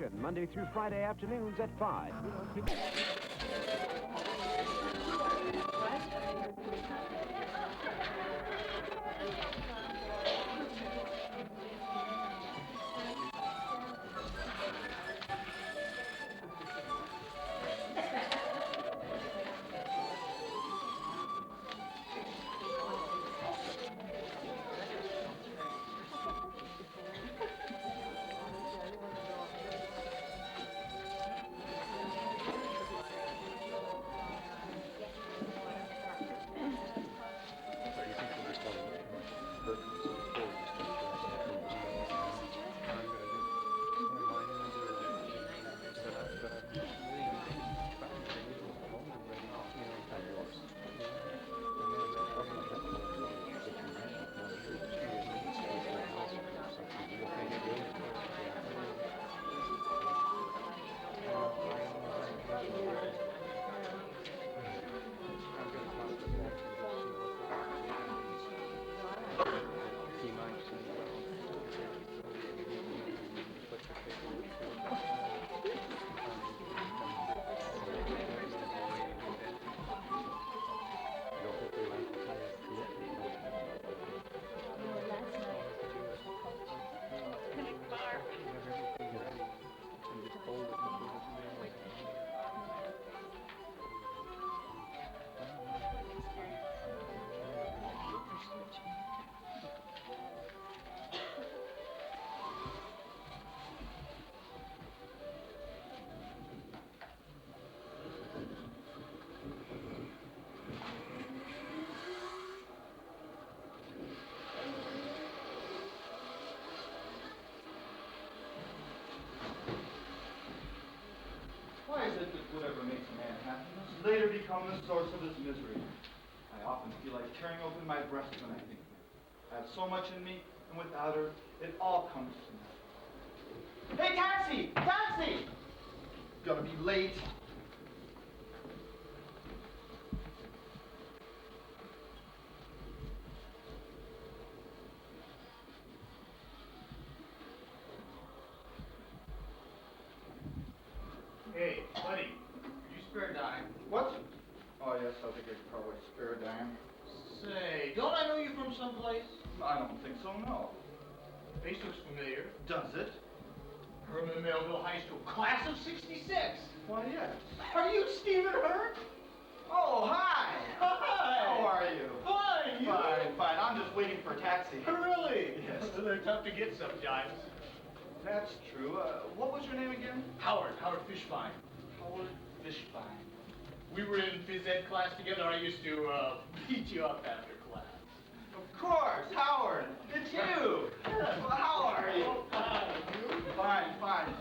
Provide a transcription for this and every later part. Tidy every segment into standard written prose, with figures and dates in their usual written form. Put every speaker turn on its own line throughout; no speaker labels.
Station, Monday through Friday afternoons at 5.
Why is it that whatever makes a man happy must later become the source of his misery? I often feel like tearing open my breast when I think of it. I have so much in me, and without her, it all comes to nothing. Hey, taxi! Taxi! Gonna be late.
Hey, buddy, could you spare a dime?
What? Oh, yes, I think I could probably spare a dime.
Say, don't I know you from someplace?
I don't think so, no.
Face looks familiar.
Does it?
Herman Melville High School, class of '66.
Why, yes.
Are you Stephen Hurt?
Oh, hi!
Hi!
How are you?
Fine, you?
Fine, fine. I'm just waiting for a taxi.
Really?
Yes.
They're tough to get sometimes.
That's true. What was your name again?
Howard Fishbein.
Howard Fishbein.
We were in phys ed class together. I used to beat you up after class.
Of course, Howard. It's you. Well, how are you? Fine, fine.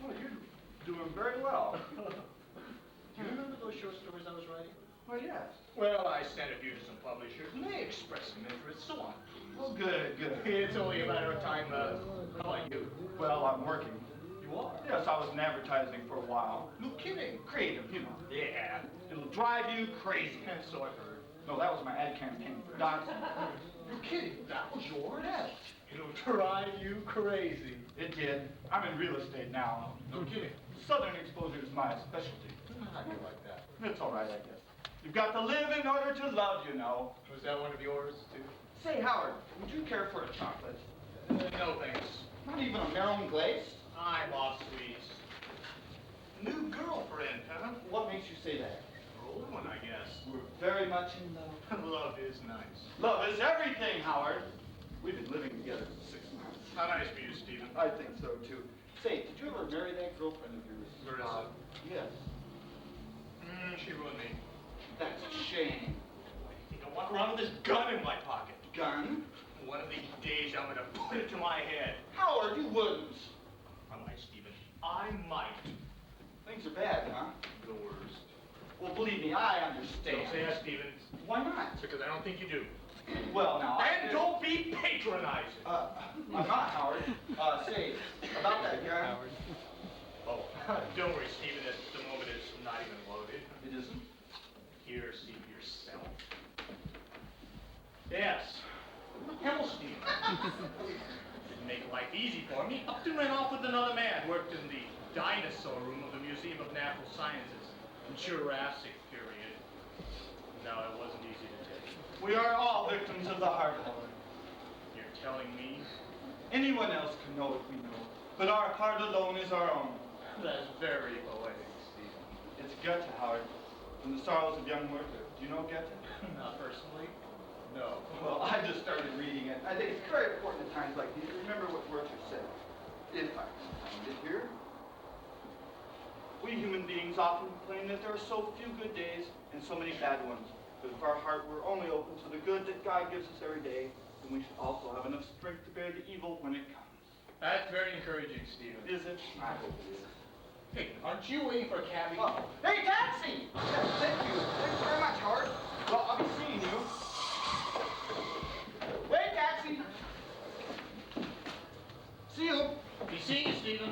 Well, you're doing very well.
Do you remember those short stories I was writing?
Well, yes.
Well, I sent a few to some publishers, and they expressed some interest, so on.
Well, good, good.
It's only a matter of time. How about you?
Well, I'm working.
You are?
Yes, I was in advertising for a while.
No kidding.
Creative, you know.
Yeah.
It'll drive you crazy.
And so I've heard.
No, that was my ad campaign for Dodson.
You're kidding. That was yours?
Yes.
It'll drive you crazy.
It did. I'm in real estate now.
No kidding.
Southern exposure is my specialty.
I do like that.
It's all right, I guess. You've got to live in order to love, you know.
Was that one of yours, too?
Say, Howard, would you care for a chocolate?
No, thanks.
Not even a Maryland glaze?
I love sweets. New girlfriend, huh?
What makes you say that?
Old one, I guess.
We're very much in love.
Love is nice.
Love is everything, Howard. We've been living together for 6 months.
How nice for you, Stephen.
I think so, too. Say, did you ever marry that girlfriend of yours?
Marissa?
Yes.
She ruined me.
That's a shame.
You know, walk around with this gun in my pocket.
Gun?
One of these days, I'm gonna put it to my head.
Howard, you wouldn't.
I might, Stephen. I might.
Things are bad, huh?
The worst.
Well, believe me, I understand.
Don't say that, Stephen.
Why not?
Because I don't think you do.
Well, now,
And don't be patronizing.
I'm not, Howard. Say, about that gun.
Howard. Oh, don't worry, Stephen. At the moment, it's not even loaded.
It isn't?
Here, see yourself. Yes. Hellstein. Didn't make life easy for me. Upton ran off with another man, worked in the dinosaur room of the Museum of Natural Sciences in Jurassic period. No, it wasn't easy to take.
We are all victims of the heart, Howard.
You're telling me?
Anyone else can know what we know, but our heart alone is our own.
That's very poetic, Stephen.
It's Goethe, Howard, from The Sorrows of Young Werther. Do you know Goethe?
Not personally. No.
Well, I just started reading it. I think it's very important at times like these to remember what Werther said. If I can find it here. We human beings often complain that there are so few good days and so many bad ones. But if our heart were only open to the good that God gives us every day, then we should also have enough strength to bear the evil when it comes.
That's very encouraging, Stephen.
Is it? I hope it is.
Hey, aren't you waiting for a cabbie?
Oh. Hey, taxi! Yes, thank you. Thanks very much, Howard. Well, I'll be seeing you. Wait, taxi! See you.
Be seeing you, Stephen.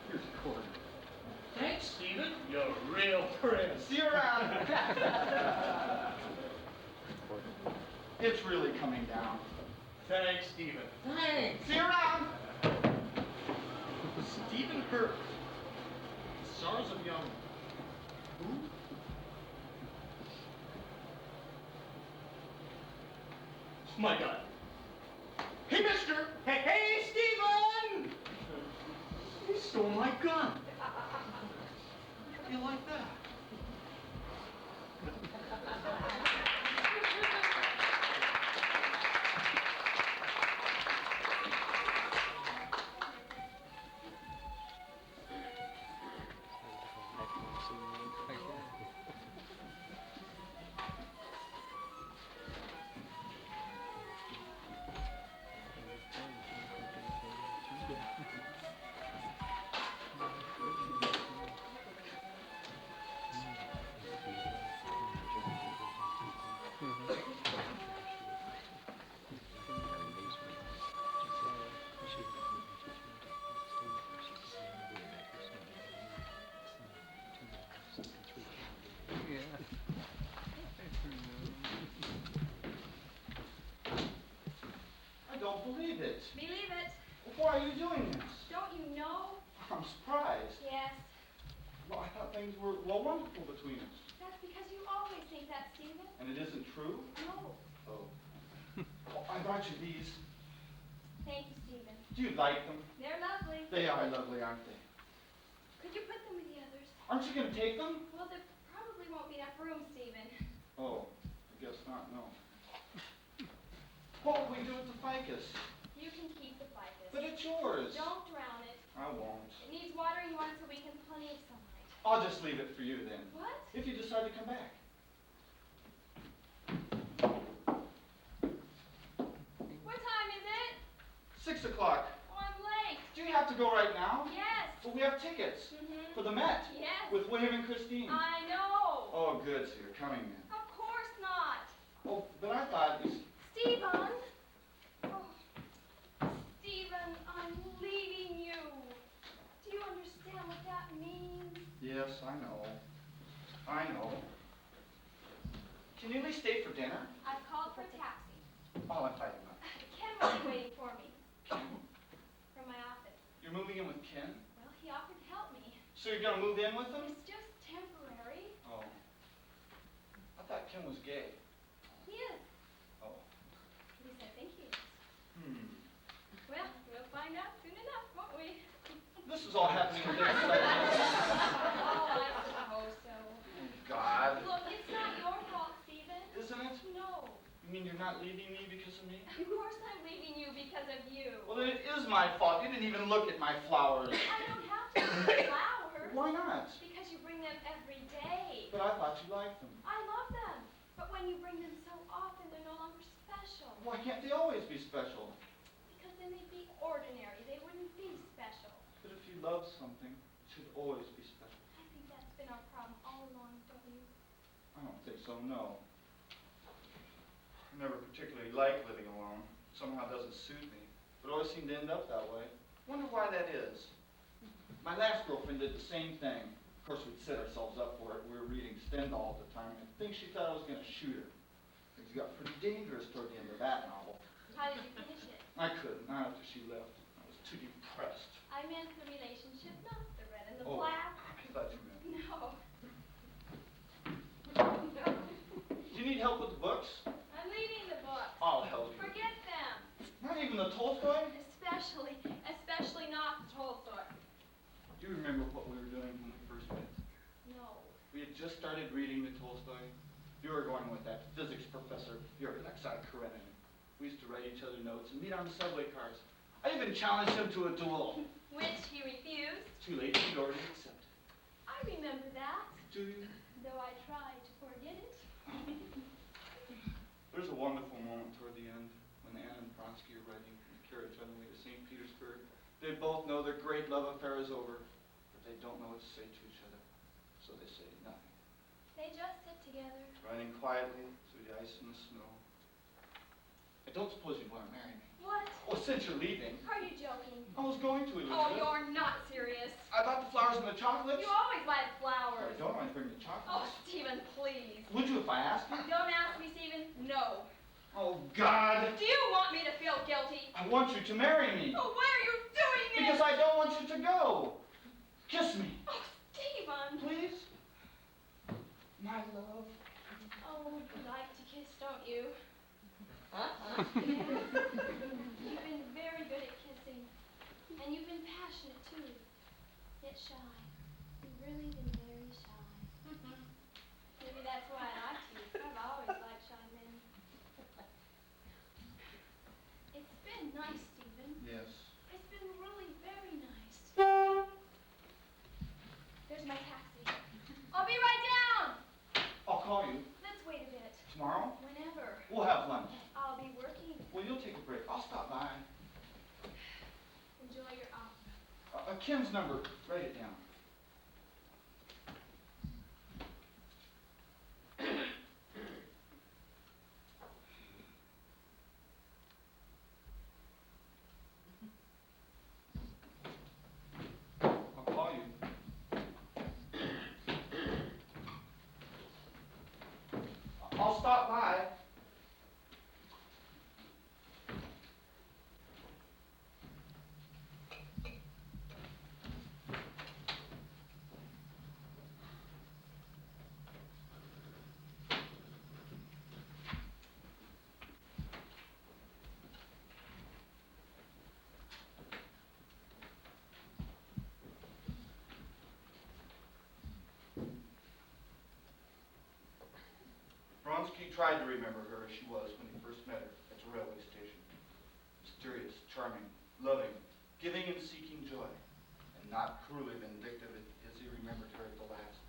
Here's the cord.
Thanks, Stephen. You're a real prince.
See you around. It's really coming down.
Thanks, Stephen. Thanks.
See you around.
Stephen Hurt. Sorrows of Young. Who? My God. Hey, mister! Hey, Stephen! He stole my gun. You like that?
I don't believe it.
Believe it.
Why are you doing this?
Don't you know?
I'm surprised.
Yes.
Well, I thought things were, well, wonderful between us.
That's because you always think that, Stephen.
And it isn't true?
No.
Oh. Well, I brought you these.
Thank you, Stephen.
Do you like them?
They're lovely.
They are lovely, aren't they?
Could you put them with the others?
Aren't you going to take them?
Well, there probably won't be enough room, Stephen.
Oh, I guess not, no. What will we do with the ficus?
You can keep the ficus.
But it's yours.
Don't drown it.
I won't.
It needs watering once a week and plenty of sunlight.
I'll just leave it for you then.
What?
If you decide to come back.
What time is it?
6 o'clock.
Oh, I'm late.
Do you have to go right now?
Yes.
Well, we have tickets
Mm-hmm.
for the Met.
Yes.
With William and Christine.
I know.
Oh, good, so you're coming then.
Of course not.
Oh, but I thought you...
Stephen! Oh, Stephen, I'm leaving you. Do you understand what that means?
Yes, I know. I know. Can you at least stay for dinner?
I've called for a taxi.
I'll invite him up.
Ken will be waiting for me. From my office.
You're moving in with Ken?
Well, he offered to help me.
So you're gonna move in with him?
It's just temporary.
Oh. I thought Ken was gay.
He is.
Oh.
At least I think he is. Well, we'll find out soon enough, won't we?
This is all happening in their
Oh, I suppose so.
God.
Look, it's not your fault, Stephen.
Isn't it?
No.
You mean you're not leaving me because of me?
Of course I'm leaving you because of you.
Well, then it is my fault. You didn't even look at my flowers.
I don't have to eat flowers.
Why not?
Because you bring them every day.
But I thought you liked them.
I love them. But when you bring them so often, they're no longer special.
Why can't they always be special?
Because then they'd be ordinary. They wouldn't be special.
But if you love something, it should always be special.
I think that's been our problem all along, don't you?
I don't think so, no. I never particularly liked living alone. Somehow it doesn't suit me. But it always seemed to end up that way. Wonder why that is. My last girlfriend did the same thing. Of course, we'd set ourselves up for it. We were reading Stendhal at the time, and I think she thought I was going to shoot her. Things got pretty dangerous toward the end of that novel.
How did
I couldn't, not after she left. I was too depressed.
I meant the relationship, not the red and the
Oh,
black.
I thought you meant.
No.
Do you need help with the books?
I'm leaving the books.
I'll help you.
Forget them.
Not even the Tolstoy?
Especially not the Tolstoy.
Do you remember what we were doing when we first met?
No.
We had just started reading the Tolstoy. You were going with that physics professor, your Alexei Karenin. We used to write each other notes and meet on the subway cars. I even challenged him to a duel.
Which he refused.
Too late, he'd already accepted.
I remember that.
Do you?
Though I tried to forget it.
There's a wonderful moment toward the end when Anne and Vronsky are riding in the carriage on the way to St. Petersburg. They both know their great love affair is over, but they don't know what to say to each other, so they say nothing.
They just sit together.
Riding quietly through the ice and the snow. I don't suppose you'd want to marry me.
What?
Well, since you're leaving.
Are you joking?
I was going to, Elizabeth.
Oh, you're not serious.
I bought the flowers and the chocolates.
You always like
I
flowers.
don't want to bring the
Oh,
chocolates.
Stephen, please.
Would you if I asked you?
Don't ask me, Stephen. No.
Oh, God.
Do you want me to feel guilty?
I want you to marry me.
Oh, why are you doing this?
Because I don't want you to go. Kiss me.
Oh, Stephen.
Please? My love.
Oh, you like to kiss, don't you? You've been very good at kissing. And you've been passionate, too. Yet shy. You've really been very shy. Maybe that's why I like you. I've always liked shy men. It's been nice, Stephen.
Yes.
It's been really very nice. There's my taxi. I'll be right down.
I'll call you.
Let's wait a bit.
Tomorrow?
Whenever.
We'll have lunch.
I'll be working.
Well, you'll take a break. I'll stop by.
Enjoy your opera.
Kim's number. Write it down. I'll call you. I'll stop by. Vronsky tried to remember her as she was when he first met her at the railway station. Mysterious, charming, loving, giving and seeking joy, and not cruelly vindictive as he remembered her at the last.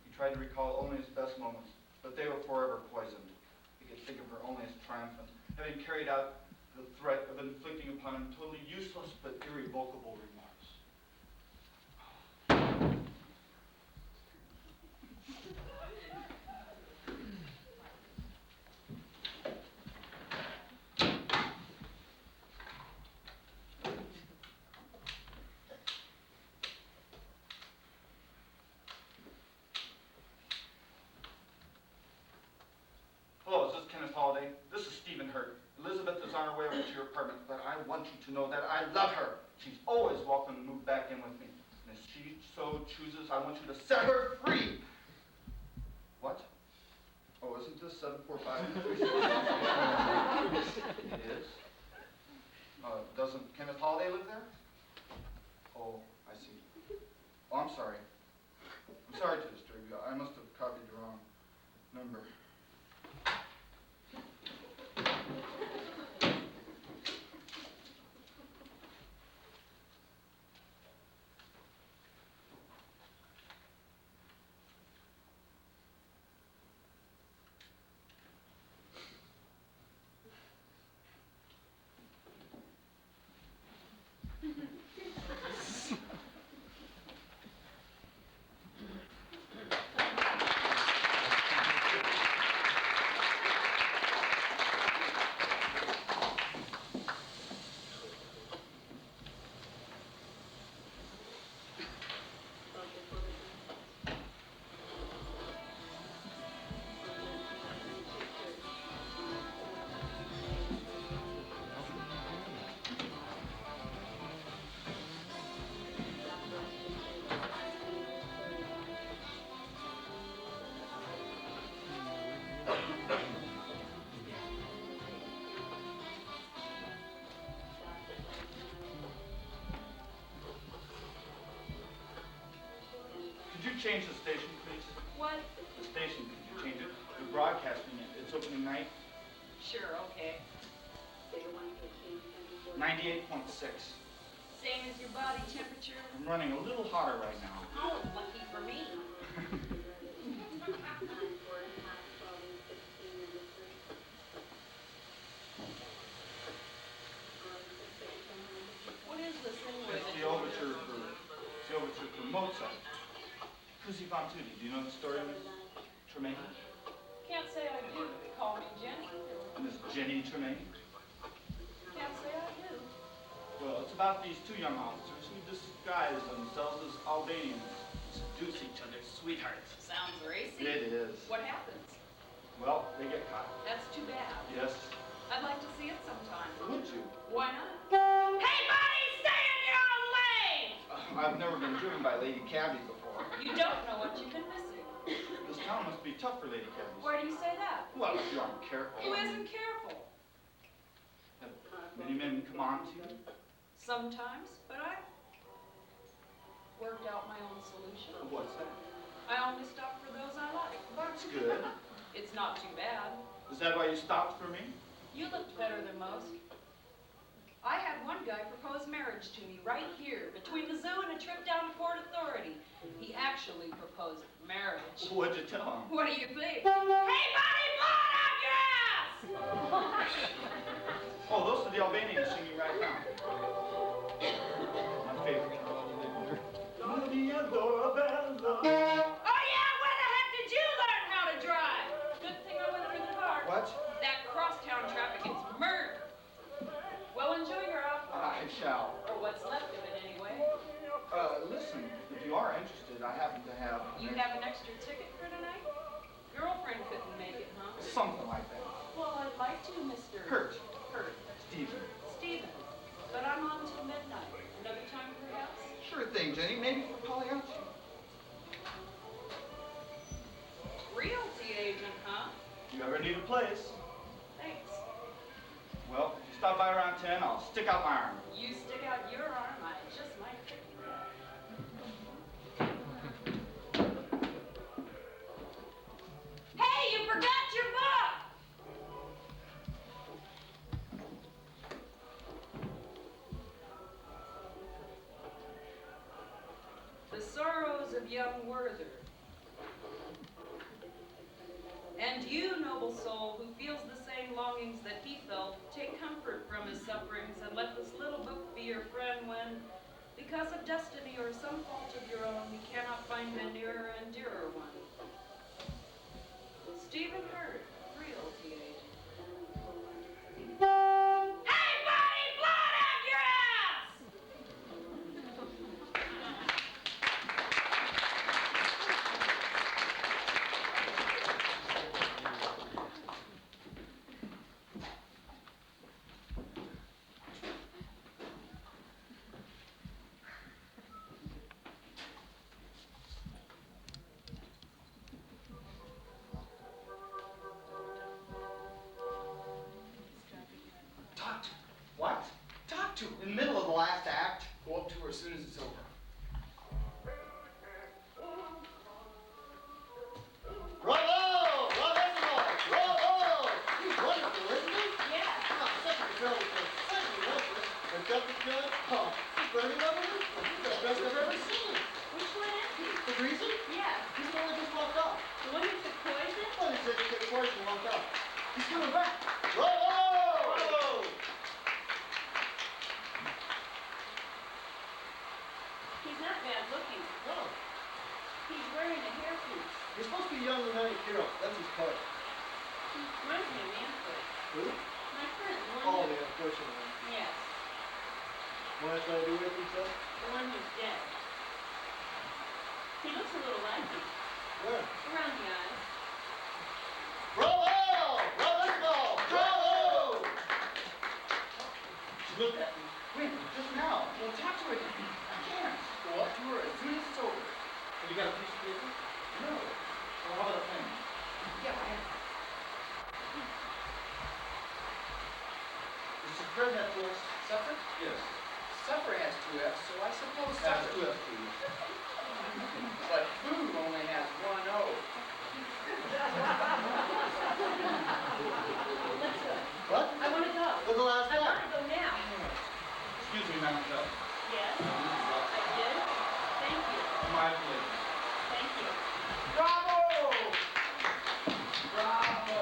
He tried to recall only his best moments, but they were forever poisoned. He could think of her only as triumphant, having carried out the threat of inflicting upon him totally useless but irrevocable remorse. Hello, is this Kenneth Holiday? This is Stephen Hurt. Elizabeth is on her way over to your apartment, but I want you to know that I love her. She's always welcome to move back in with me. And if she so chooses, I want you to set her free. What? Oh, isn't this 745? It is? Doesn't Kenneth Holiday live there? Oh, I see. Oh, I'm sorry. I'm sorry to disturb you. I must have copied the wrong number. change the station, please?
What?
The station, could you change it? You're broadcasting it. It's opening night.
Sure, okay.
98.6.
Same as your body temperature?
I'm running a little hotter right now.
Oh, lucky for me. What is this anyway?
It's the overture for Mozart. Così fan tutti. Do you know the story of Miss Tremaine?
Can't say I do. Call me Jenny.
Miss Jenny Tremaine?
Can't say I do.
Well, it's about these two young officers who disguise themselves as Albanians, seduce each other's sweethearts.
Sounds racy.
It is.
What happens?
Well, they get caught.
That's too bad.
Yes.
I'd like to see it sometime.
Would you?
Why not? Hey, buddy, stay in your own lane!
I've never been driven by lady cabbies before.
You don't know what you've been missing.
This town must be tough for lady cabbies.
Where do you say that?
Well, if you aren't careful.
Who isn't careful?
Have many men come on to you?
Sometimes, but I worked out my own solution.
What's that?
I only stop for those I like.
That's good.
It's not too bad.
Is that why you stopped for me?
You looked better than most. I had one guy propose marriage to me right here, between the zoo and a trip down to Port Authority. He actually proposed marriage.
What'd you tell him?
What do you think? Hey, buddy, blow it out your ass!
Oh, those are the Albanians singing right now. My favorite.
Oh, yeah, where the heck did you learn how to drive? Good thing I went through the park.
What?
That crosstown traffic is murder. Well, enjoy your outfit.
I shall.
Or what's left of it, anyway.
Listen, if you are interested, I happen to have...
You have an extra ticket for tonight? Girlfriend couldn't make it, huh?
Something like that.
Well, I'd like to, Mr.
Kurt.
Kurt.
Stephen.
Stephen. But I'm on till midnight. Another time, perhaps?
Sure thing, Jenny. Maybe for Pagliacci.
Realty agent, huh?
If you ever need a place.
Thanks.
Well, if you stop by around 10, I'll stick out my arm.
You stick out your arm, I just might pick you up. Hey, you forgot your book! The Sorrows of Young Werther. And you, noble soul, who feels the same longings that he felt, take comfort from his sufferings and let this little book be your friend when, because of destiny or some fault of your own, you cannot find a nearer and dearer one. Stephen Hurt, realty agent. Hey, buddy, blow it out your ass!
Talk to. What? Talk to. In the middle of the last act.
Go up to her as soon as it's over.
Bravo! Bravo! Bravo! He's wonderful, isn't he?
Yeah.
Oh, such a girl with a funny necklace. And Dr. Good? Oh, he's very lovely. He's the best I've ever seen.
Which one is he?
The greasy?
Yeah.
He's the one that just walked off.
The one who took poison?
Well, he said he took poison and walked off. He's coming back. Bravo! Bravo!
He's not bad looking.
No.
He's wearing a hairpiece.
You're supposed to be young Lieutenant Hero. That's his part.
He reminds me of Manfred.
Who?
My friend, the one
Oh,
who...
the unfortunate one.
Yes,
What else do I do with him, sir?
the one who's dead. He looks a little like me.
Where?
Around the eyes.
Bravo! Bravo! Bravo!
She looked at me. Wait, just now. Well, talk to her. I can't.
Go up to her as soon as it's over.
Have you got a piece of paper? No. Well, how about a pen?
Yeah, I have.
Is this a thread that for us?
Separate?
Yes.
Supper has two F's, so I suppose
That's
supper.
two F's, please.
But food only has one O.
What?
I want to go.
What's the last
I
one?
want to go now.
Excuse me, mademoiselle.
Yes, I did. Thank you.
My pleasure.
Thank you.
Bravo! Bravo!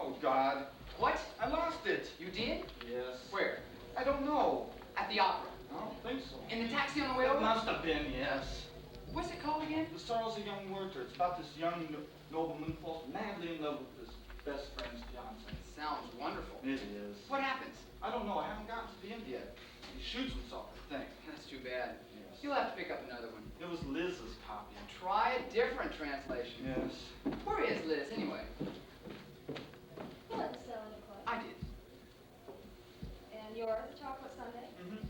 Oh, God.
What?
I lost it.
You did?
Yes.
Where?
I don't know.
At the opera.
I don't think so.
In the taxi on the way
It
over?
must have been, yes.
What's it called again?
The Sorrows of Young Werther. It's about this young nobleman falls madly in love with his best friend's fiancée.
Sounds wonderful.
It is.
What happens?
I don't know. I haven't gotten to the end yet. He shoots himself, I think.
That's too bad.
Yes.
You'll have to pick up another one.
It was Liz's copy.
Try a different translation.
Yes.
Where is Liz, anyway?
You went to Cylinder Club.
I did.
And you're the chocolate sundae?
Mm-hmm.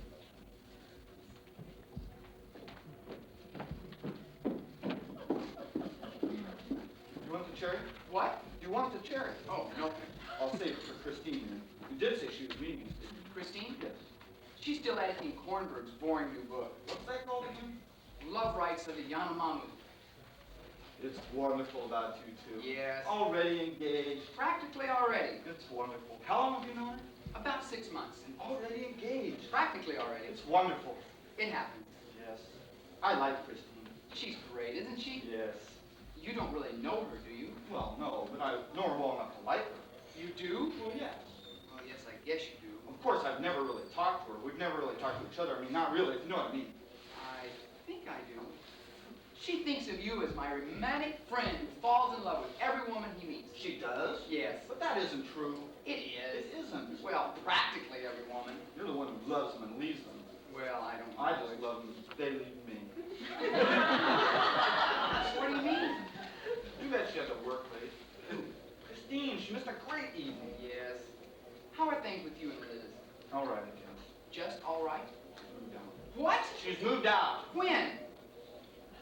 You want the cherry?
What?
You want the cherry?
Oh, no.
I'll save it for Christine then. You did say she was meeting us, didn't you?
Christine?
Yes.
She's still editing Kornberg's boring new book.
What's that called again?
Love Rights of the Yanomami.
It's wonderful about you two.
Yes.
Already engaged.
Practically already.
It's wonderful. How long have you known her?
About 6 months.
And already engaged.
Practically already.
It's wonderful.
It happens.
Yes. I like Christine.
She's great, isn't she?
Yes.
You don't really know her, do you?
Well, no, but I know her well enough to like her.
You do?
Well, yes.
Well, yes, I guess you do.
Of course, I've never really talked to her. We've never really talked to each other. I mean, not really, if you know what I mean.
I think I do. She thinks of you as my romantic friend who falls in love with every woman he meets.
She does?
Yes.
But that isn't true.
It is.
It isn't.
Well, practically every woman.
You're the one who loves them and leaves them.
Well, I don't
I
know.
just love them. They leave me.
What do you mean?
You bet she had to work late. Christine, she missed a great evening.
Yes. How are things with you and Liz?
All right, I guess.
Just all right?
She's moved out.
What?
She's moved out.
When?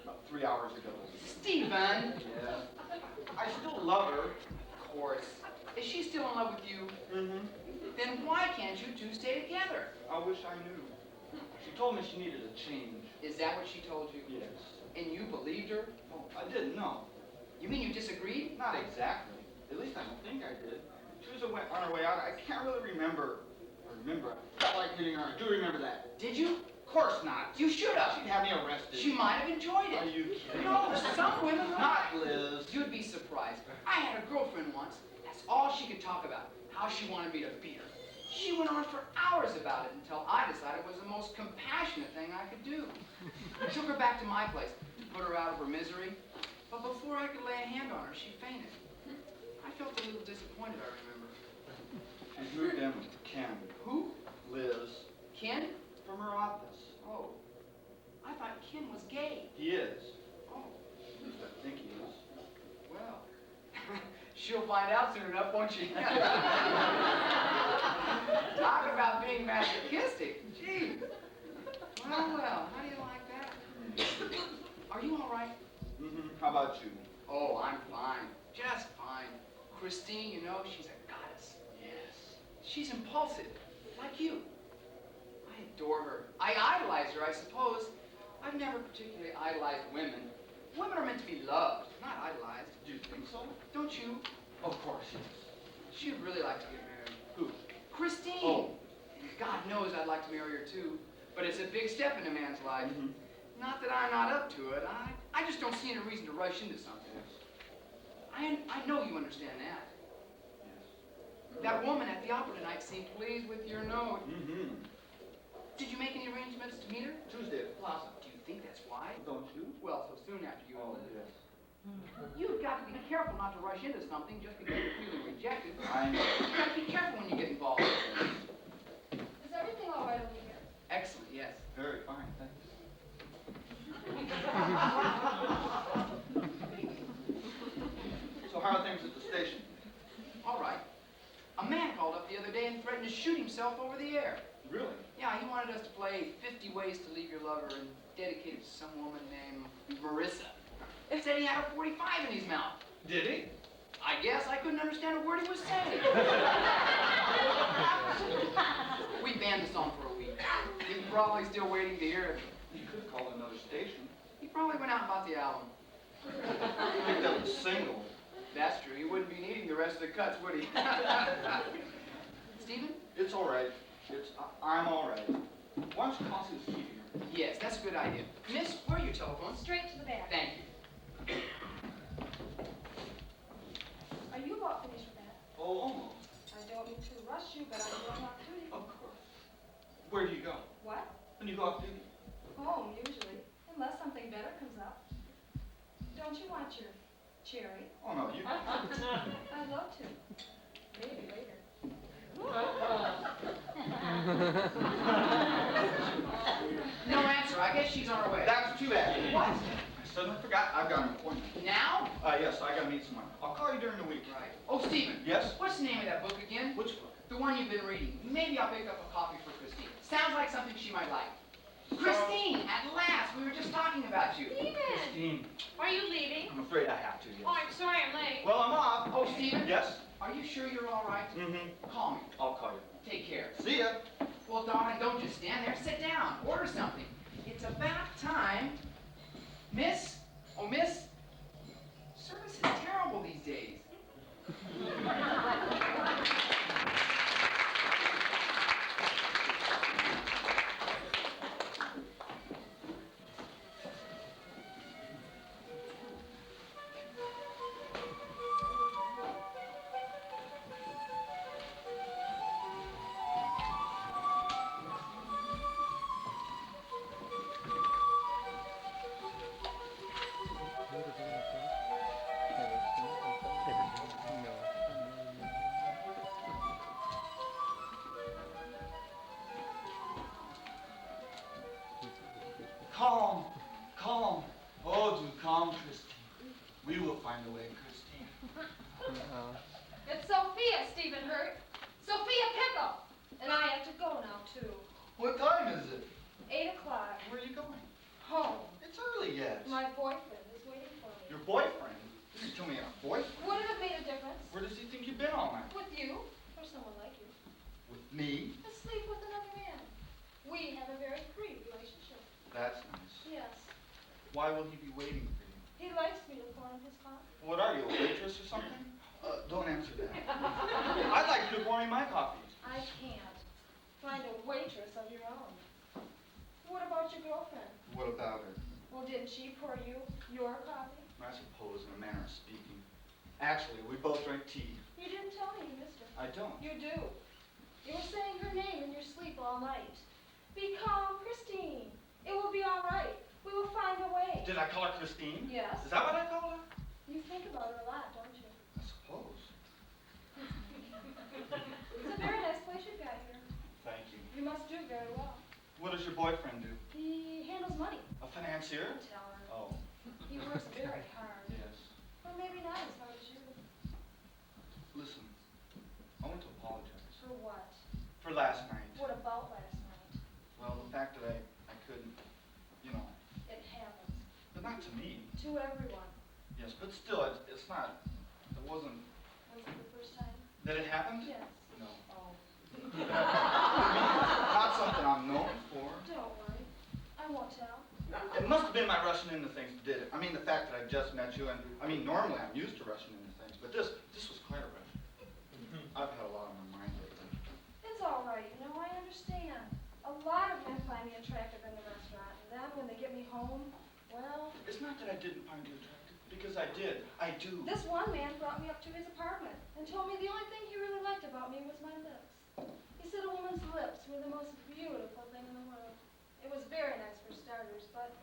About 3 hours ago.
Stephen!
Yeah. I still love her.
Of course. Is she still in love with you?
Mm-hmm.
Then why can't you two stay together?
I wish I knew. She told me she needed a change.
Is that what she told you?
Yes.
And you believed her?
Oh, I didn't know.
You mean you disagreed?
Not exactly. At least I don't think I did. She was on her way out. I can't really remember. I felt like hitting her. I do remember that.
Did you?
Of course not.
You should have.
She'd have me arrested.
She might have enjoyed
Are
it.
you kidding?
No, some women
Not
might.
Liz.
You'd be surprised. I had a girlfriend once. That's all she could talk about. How she wanted me to beat her. She went on for hours about it until I decided it was the most compassionate thing I could do. I took her back to my place to put her out of her misery. But before I could lay a hand on her, she fainted. I felt a little disappointed, I remember.
She's moved in with Ken.
Who?
Liz.
Ken?
From her office.
Oh. I thought Ken was gay.
He is.
Oh.
At least I think he is.
Well, she'll find out soon enough, won't she? Talk about being masochistic. Gee. Well, how do you like that? Are you all right?
Mm-hmm. How about you?
Oh, I'm fine. Just fine. Christine, you know, she's a goddess.
Yes.
She's impulsive, like you. I adore her. I idolize her, I suppose. I've never particularly idolized women. Women are meant to be loved, not idolized.
Do you think so?
Don't you?
Of course, yes.
She'd really like to get married.
Who?
Christine!
Oh.
And God knows I'd like to marry her too. But it's a big step in a man's life.
Mm-hmm.
Not that I'm not up to it. I just don't see any reason to rush into something.
Yes.
I know you understand that.
Yes.
That woman at the opera tonight seemed pleased with your note.
Mm-hmm.
Did you make any arrangements to meet her?
Tuesday at the Plaza.
Do you think that's why?
Don't you?
Well, so soon after you
Oh,
enlisted.
yes.
You've got to be careful not to rush into something just because you're feeling rejected.
I know.
You've got to be careful when you get involved.
Is everything all right over here?
Excellent, yes.
Very fine, thanks.
care.
Really?
Yeah, he wanted us to play 50 Ways to Leave Your Lover and dedicate it to some woman named Marissa. Said he had a 45 in his mouth.
Did he?
I guess I couldn't understand a word he was saying. We banned the song for a week. He's probably still waiting to hear it.
You could call another station.
He probably went out and bought the album.
Picked up a single.
That's true. He wouldn't be needing the rest of the cuts, would he? Stephen?
It's all right. I'm all right. Why don't you call Susie here?
Yes, that's a good idea. Miss, where are your telephones?
Straight to the back.
Thank you.
Are you about finished with that?
Oh, almost.
I don't mean to rush you, but I'm going off duty.
Of course. Where do you go?
What?
When you go off duty?
Home, usually. Unless something better comes up. Don't you want your cherry?
Oh, no, you...
I'd love to. Maybe later.
No answer. I guess she's on her way.
That's too bad.
What?
I suddenly forgot I've got an appointment.
Now?
Yes, I gotta meet someone. I'll call you during the week.
Right. Oh, Stephen.
Yes?
What's the name of that book again?
Which book?
The one you've been reading. Maybe I'll pick up a copy for Christine. Sounds like something she might like. Christine, at last. We were just talking about you.
Christine.
Are you leaving?
I'm afraid I have to, yes.
Oh, I'm sorry I'm late.
Well, I'm off.
Oh, Stephen?
Yes?
Are you sure you're all right?
Mm-hmm.
Call me.
I'll call you.
Take care.
See ya.
Well, darling, don't just stand there. Sit down. Order something. It's about time. Miss? Oh, miss? Service is terrible these days.
Calm, calm. Oh, do calm, Christine. We will find a way, Christine.
It's Sophia, Stephen Hurt. Sophia Pickle. And I have to go now, too.
What time is it?
8 o'clock.
Where are you going?
Home.
It's early yet.
My boyfriend is waiting for me.
Your boyfriend? You told me you have a boyfriend.
Would it have made a difference?
Where does he think you've been all night?
With you, or someone like you.
With me?
Asleep with another man. We have a very free relationship.
That's nice.
Yes.
Why will he be waiting for you?
He likes me to pour him his coffee.
What are you, a waitress or something? Don't answer that. I'd like you to pour me my coffee.
I can't. Find a waitress of your own. What about your girlfriend?
What about her?
Well, didn't she pour you your coffee?
I suppose, in a manner of speaking. Actually, we both drank tea.
You didn't tell me you missed her.
I don't.
You do. You were saying her name in your sleep all night. Be calm, Christine. It will be all right. We will find a way.
Did I call her Christine?
Yes.
Is that what I called her?
You think about her a lot, don't you?
I suppose.
It's a very nice place you've got here.
Thank you.
You must do very well.
What does your boyfriend do?
He handles money.
A financier?
Don't tell her.
Oh,
He works very hard.
yes.
Or maybe not as hard as you.
Listen, I want to apologize.
For what?
For last night.
What about last night?
Well, the fact that I couldn't, you know,
It happens.
but not to me.
To everyone.
Yes, but still, it's not, it wasn't,
Was it the first time?
that it happened?
Yes.
No.
Oh.
Not something I'm known for.
Don't worry. I won't tell.
It must have been my rushing into things that did it. I mean, the fact that I just met you, and, I mean, normally I'm used to rushing into things, but this was quite a rush. I've had a lot on my mind lately.
It's all right, you know, I understand. A lot of men find me attractive in the restaurant, and then when they get me home, well...
It's not that I didn't find you attractive, because I did. I do.
This one man brought me up to his apartment and told me the only thing he really liked about me was my lips. He said a woman's lips were the most beautiful thing in the world. It was very nice for starters, but,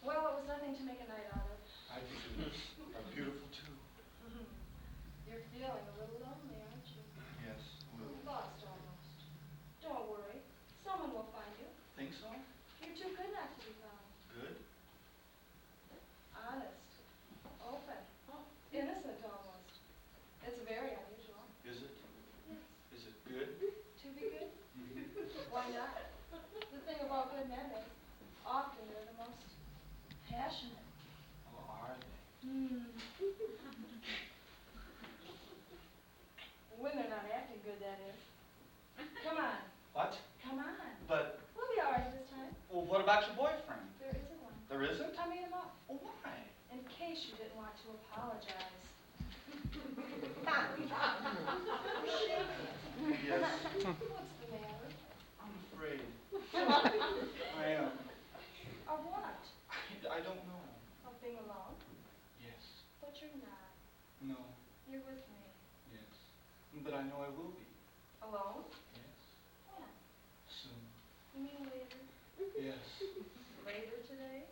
well, it was nothing to make a night out of.
I think your lips are beautiful, too.
You're feeling a little lonely, aren't you?
Yes, a little.
Lost almost. Don't worry. Someone will find you.
Think so?
You're too good not to be found.
Good?
Honest. Open. Innocent almost. It's very unusual.
Is it?
Yes.
Is it good?
To be good?
almost. Passionate.
Oh, are they?
When they're not acting good, that is. Come on.
What?
Come on.
But,
We'll be all right this time.
well, what about your boyfriend?
There isn't one.
There isn't?
I made him up.
Oh, why?
In case you didn't want to apologize.
Yes.
What's the matter?
I'm afraid. I am.
Of what?
I don't know.
Of being alone?
Yes.
But you're not.
No.
You're with me.
Yes. But I know I will be.
Alone?
Yes.
When?
Soon.
You mean later?
Yes.
Later today?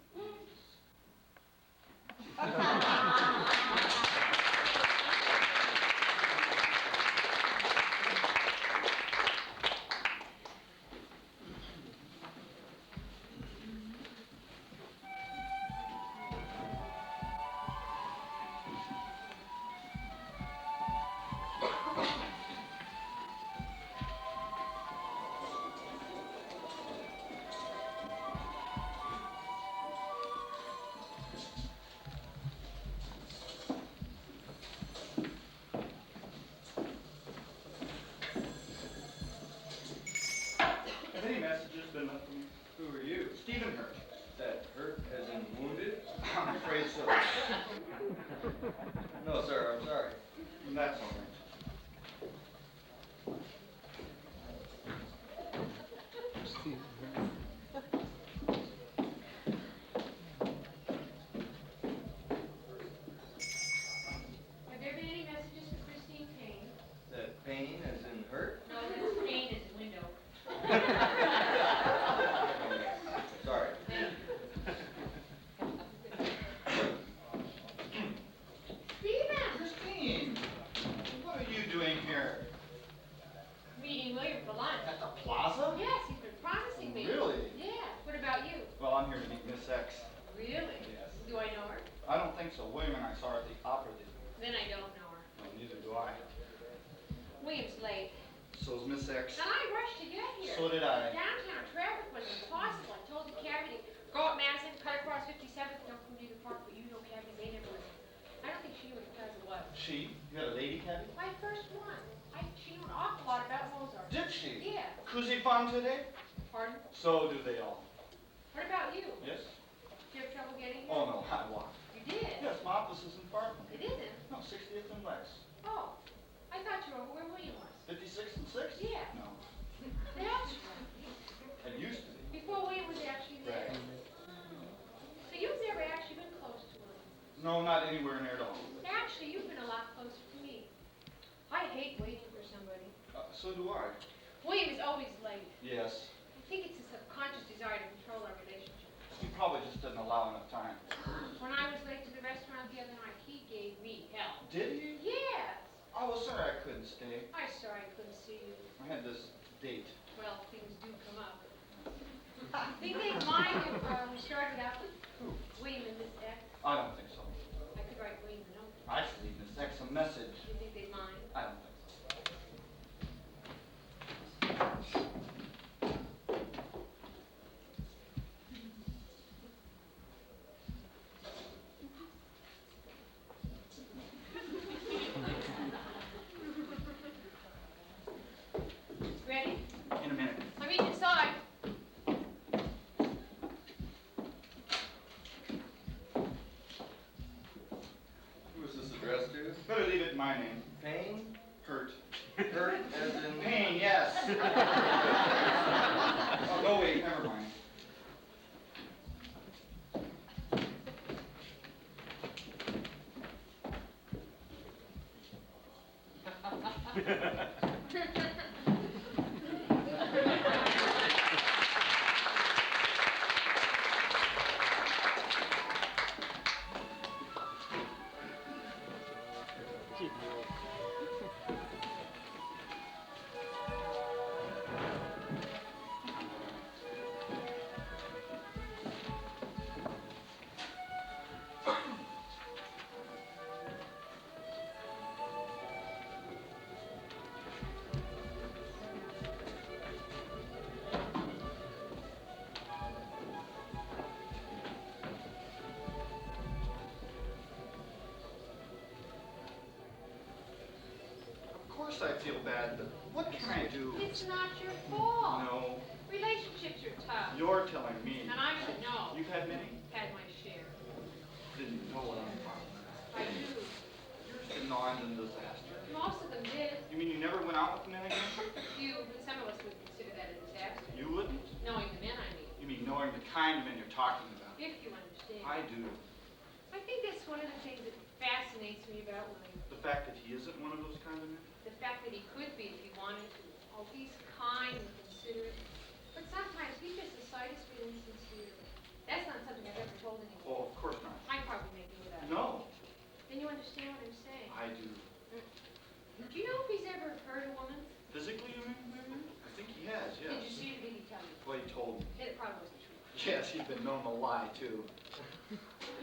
Have any messages been left for me?
Who are you?
Stephen Hurt.
That hurt as in wounded?
I'm afraid so.
No, sir, I'm sorry.
That's all right.
Have there been any messages for Christine Payne?
That pain as in hurt?
No, that's Payne as in window.
Sorry.
Stephen!
Christine, what are you doing here?
Meeting William for lunch.
At the plaza?
Yes, he's been promising me.
Really?
Yeah. What about you?
Well, I'm here to meet Miss X.
Really?
Yes.
Do I know her?
I don't think so. William and I saw her at the opera this
Then I don't know her.
No, neither do I.
William's late.
So's Miss X.
And I rushed to get here.
So did I.
Downtown traffic was impossible. I told the cabbie to go up Madison, cut across 57th, don't come near the park, but you know cabbies, they never listen. I don't think she knew what the plaza was.
She? You had a lady cabbie?
My first one. She knew an awful lot about Mozart.
Did she?
Yeah.
Cousy fun today?
Pardon?
So do they all.
What about you?
Yes?
Did you have trouble getting here?
Oh, no, I walked.
You did?
Yes, my office is in Parnell.
It isn't?
No, 60th and Lex.
Oh. I thought you were over where William was.
56 and 6?
Yeah.
No.
That's right.
It used to be.
Before William was actually there.
Right.
So you've never actually been close to William.
No, not anywhere near at all.
Actually, you've been a lot closer to me. I hate waiting for somebody.
So do I.
William is always late.
Yes.
I think it's a subconscious desire to control our relationship.
He probably just didn't allow enough time.
When I was late to the restaurant the other night, he gave me hell.
Did he?
Yes.
I was sorry I couldn't stay.
I'm sorry I couldn't see you.
I had this date.
Well, things do come up. Think they'd mind if we started out with William and Miss X?
I don't think so.
I could write William a note.
I should leave Miss X a message.
Do you think they'd mind?
I don't think so.
Ready?
In a minute.
I mean inside.
Who is this addressed to?
Better leave it in my name.
Pain?
Hurt.
Hurt as in...
Pain, yes. Oh, no, wait, never mind. course I feel bad, but what can I do?
It's not your fault.
No.
Relationships are tough.
You're telling me.
And I should know.
You've had many?
Had my share.
Didn't know what I'm talking about.
I do.
Yours didn't know I'm a disaster.
Most of them did.
You mean you never went out with the men again?
Few, but some of us would consider that a disaster.
You wouldn't?
Knowing the men, I mean.
You mean knowing the kind of men you're talking about?
If you understand.
I do.
I think that's one of the things that fascinates me about William.
The fact that he isn't one of those kind of men?
The fact that he could be if he wanted to. Oh, he's kind and considerate. But sometimes he's just the slightest bit insincere. That's not something I've ever told anyone.
Oh, of course not.
I probably make you without.
No.
Then you understand what I'm saying.
I do.
Do you know if he's ever hurt a woman?
Physically, you mean?
Mm-hmm.
I think he has, yes.
Did you see it or did he tell you?
Well, he told me.
It probably wasn't true.
Yes, he's been known to lie, too.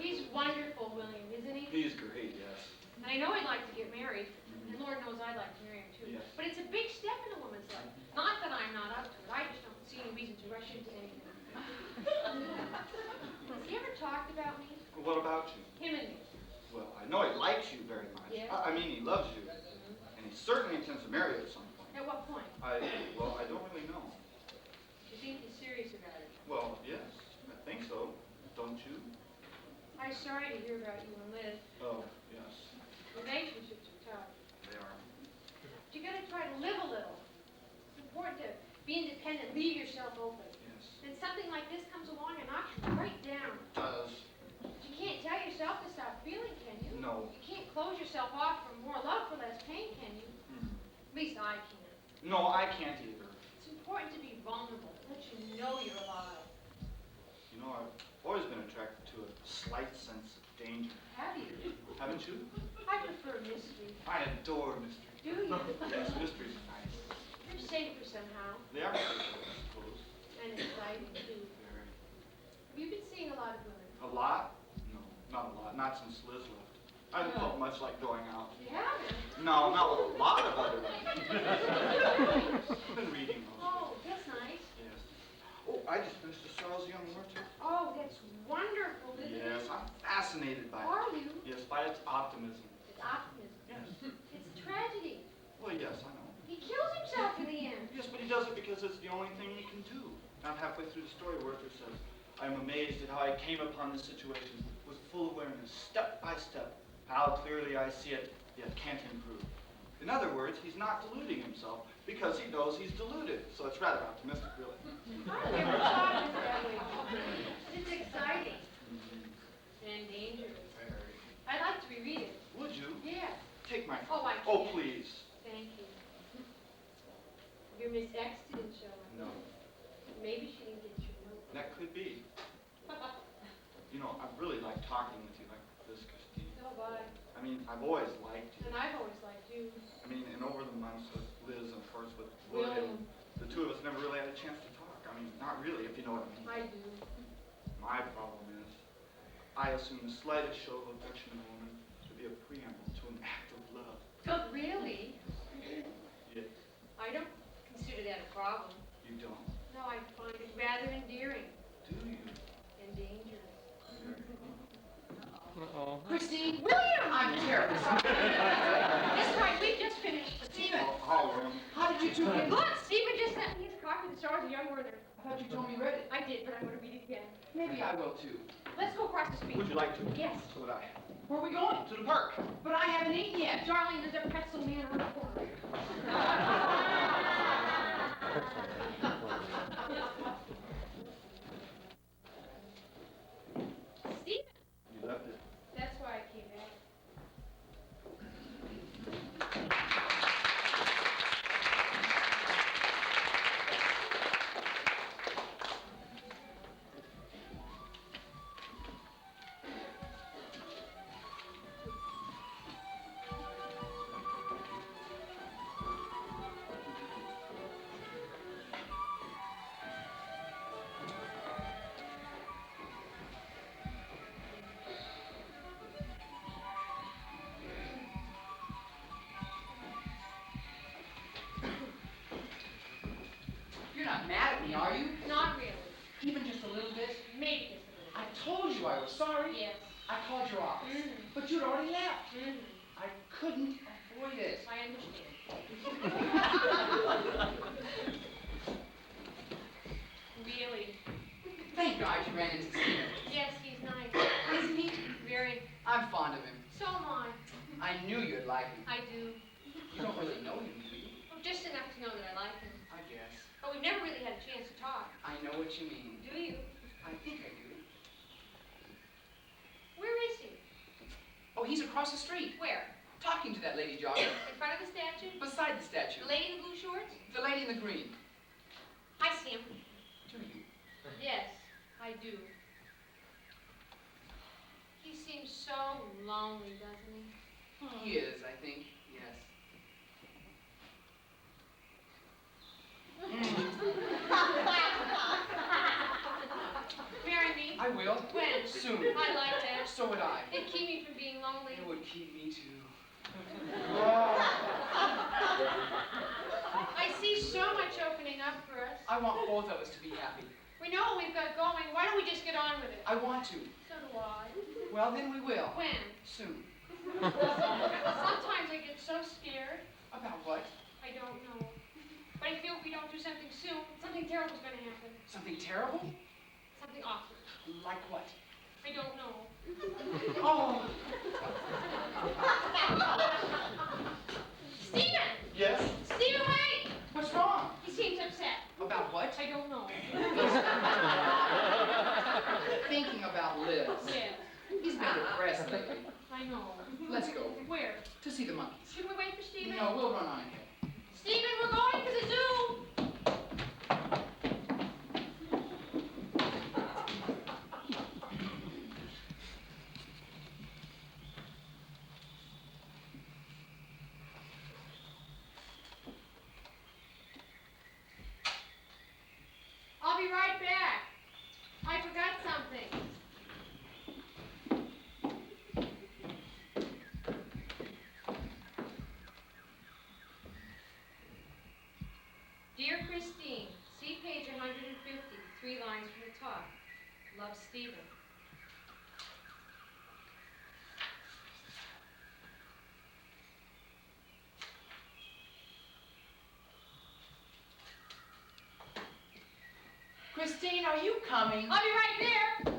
He's wonderful, William, isn't he?
He's great, yes.
And I know he'd like to get married. And Lord knows I'd like to marry him, too.
Yes.
But it's a big step in a woman's life. Not that I'm not up to it. I just don't see any reason to rush into anything. Has he ever talked about me?
What about you?
Him and me.
Well, I know he likes you very much.
Yes.
I mean, he loves you. And he certainly intends to marry you at some point.
At what point?
I don't really know.
Do you think he's serious about it?
Well, yes, I think so. Don't you?
I'm sorry to hear about you and Liz.
Oh, yes,
Relationships are tough.
they are.
But you gotta try to live a little. It's important to be independent, leave yourself open.
Yes.
And something like this comes along and knocks you right down.
It does.
But you can't tell yourself to stop feeling, can you?
No.
You can't close yourself off from more love for less pain, can you? At least I can't.
No, I can't either.
It's important to be vulnerable, let you know you're alive.
You know, I've always been attracted to a slight sense of danger.
Have you?
Haven't you?
I prefer mystery.
I adore mystery.
Do you?
Yes, mysteries are nice.
They're safer somehow,
They are safer, I suppose.
and exciting too.
Very.
Have you been seeing a lot of women?
A lot? No, not a lot. Not since Liz left. I haven't felt much like going out.
You haven't?
No, not with a lot of other women. I've been reading those.
Oh, that's nice.
Yes. Oh, I just finished a Charles Young Ritter.
Oh, that's wonderful, isn't it?
Yes, I'm fascinated by it.
Are you?
Yes, by its optimism.
It's optimism.
Yes.
It's tragedy.
Well, yes, I know.
He kills himself in the end.
Yes, but he does it because it's the only thing he can do. Not halfway through the story, Ritter says, I am amazed at how I came upon this situation with full awareness, step by step, how clearly I see it, yet can't improve. In other words, he's not deluding himself because he knows he's deluded. So it's rather optimistic, really.
I never thought of it that way. It's exciting and dangerous. I'd like to reread it.
Would you?
Yeah.
Take my...
Oh, I
Oh,
can't.
please.
Thank you. Your Miss X didn't show up.
No.
Maybe she didn't get your note.
That could be. You know, I really like talking with you like this, Christine.
So bye.
I mean, I've always liked you.
And I've always liked you.
I mean, and over the months with Liz and of course with William, the two of us never really had a chance to talk. I mean, not really, if you know what I mean.
I do.
My problem is, I assume the slightest show of affection in a woman to be a preamble to an act of love.
Oh, really?
Yes,
I don't consider that a problem.
you don't.
No, I find it rather endearing
Do you?
and dangerous.
Uh-oh.
Christine,
William!
I'm terribly sorry.
That's right, we just finished.
Stephen,
Oh, William.
how did you two get?
Look, Stephen just sent me his copy of the Stars of Young Werther.
I thought you told me you read it.
I did, but I'm going to read it again.
Maybe I will too.
Let's go across the street.
Would you like to?
Yes.
So would I.
Where are we going?
To the park.
But I haven't eaten yet.
Darling, there's a pretzel man around the corner. Stephen,
You left it.
that's why I came back.
You're not mad at me, are you?
Not really.
Even just a little bit?
Maybe just a
I
little.
told you I was sorry.
Yes.
I called your office.
Mhm.
But you'd already left.
Mm-hmm.
I couldn't avoid it.
I understand. Really?
Thank God you ran into Stephen.
Yes, he's nice. Isn't he? Very.
I'm fond of him.
So am I.
I knew you'd like him.
I do.
You don't really know him, do you?
Well, just enough to know that I like him.
I guess.
But we've never really had a chance to talk.
I know what you mean.
Do you?
I think I do.
Where is he?
Oh, he's across the street.
Where?
Talking to that lady jogger.
In front of the statue?
Beside the statue.
The lady in the blue shorts?
The lady in the green.
I see him.
Do you?
Yes, I do. He seems so lonely, doesn't he?
He is, I think. Yes.
Marry me?
I will.
When?
Soon.
I'd like that.
So would I.
It'd keep me from being lonely.
It would keep me too.
I see so much opening up for us.
I want both of us to be happy.
We know what we've got going. Why don't we just get on with it?
I want to.
So do I.
Well, then we will.
When?
Soon.
Sometimes I get so scared.
About what?
I don't know. But I feel if we don't do something soon, something terrible's going to happen.
Something terrible?
Something awkward.
Like what?
I don't know.
Oh.
Stephen!
Yes?
Stephen, wait!
What's wrong?
He seems upset.
About what?
I don't know.
Thinking about Liz.
Yes,
He's been depressed lately.
I know.
Let's go.
Where?
To see the monkeys.
Shouldn't we wait for Stephen?
No, we'll run on ahead.
Stephen, we're going to the zoo! I'll be right back. I forgot something. Dear Christine, see page 150, 3 lines from the top. Love, Stephen.
Christine, are you coming?
I'll be right there.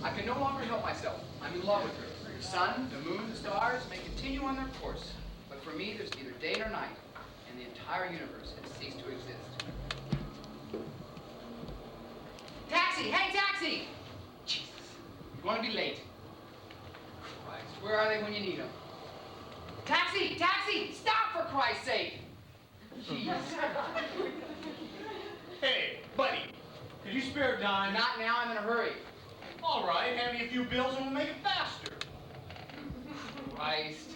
I can no longer help myself. I'm in love with her. The sun, the moon, the stars may continue on their course, but for me there's neither day nor night, and the entire universe has ceased to exist. Taxi! Hey, taxi! Jesus, you're going to be late. Christ, where are they when you need them? Taxi! Taxi! Stop, for Christ's sake! Jeez.
Hey, buddy, could you spare a dime?
Not now, I'm in a hurry.
All right, hand me a few bills and we'll make it faster.
Christ.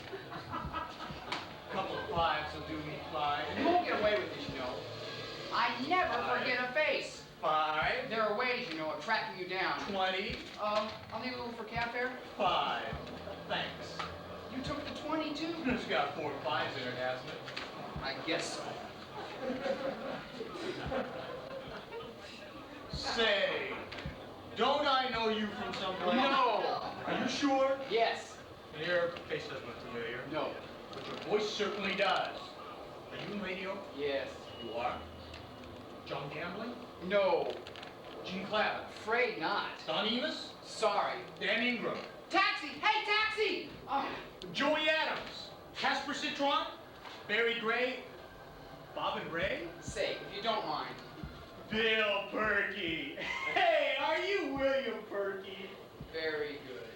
Couple of fives will do me fine.
You won't get away with this, you know. I never forget a face.
5,
There are ways, you know, of tracking you down.
20,
I'll need a little for cab fare.
5. Thanks.
You took the 20 too?
It's got 4 5s in it, hasn't it?
I guess so.
Say, don't I know you from someplace?
No.
Are you sure?
Yes.
Your face doesn't look familiar.
No.
But your voice certainly does. Are you in radio?
Yes.
You are. John Gambling?
No.
Gene Clapp?
Afraid not.
Don Enos?
Sorry.
Dan Ingram?
Taxi! Hey, taxi! Oh,
Joey Adams? Casper Citron? Barry Gray? Bob and Ray?
say, if you don't mind.
Bill Perky. Hey, are you William Perky?
Very good.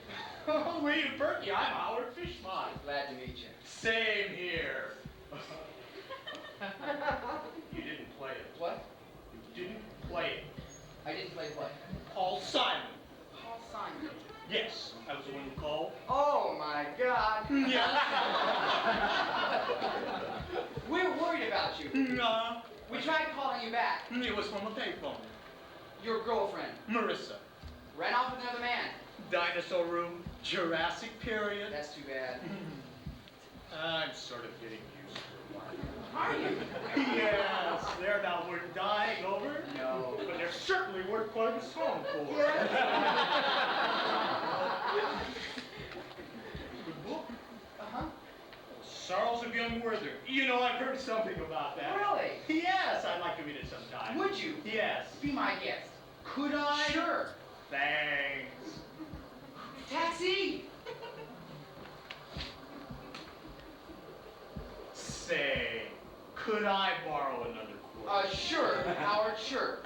William Perky, I'm Howard Fishmont.
Glad to meet you.
Same here. You didn't play it.
What?
You didn't play it.
I didn't play what?
Paul Simon.
Paul Simon.
Yes, I was the one who called.
Oh my God.
Yeah.
We're worried about you.
No.
We tried calling you back.
It was from a payphone.
Your girlfriend.
Marissa.
Ran off with another man.
Dinosaur room, Jurassic period.
That's too bad.
I'm sort of getting used to it.
Are you?
Yes, they're not worth dying over.
No.
But they're certainly worth playing a song for. Good book.
Uh-huh.
Sorrows of Young Werther. You know, I've heard something about that.
Really?
Yes, I'd like to read it sometime.
Would you?
Yes.
Be my guest. Could I? Sure.
Thanks.
Taxi!
Say, could I borrow another quarter?
Sure, Howard, sure.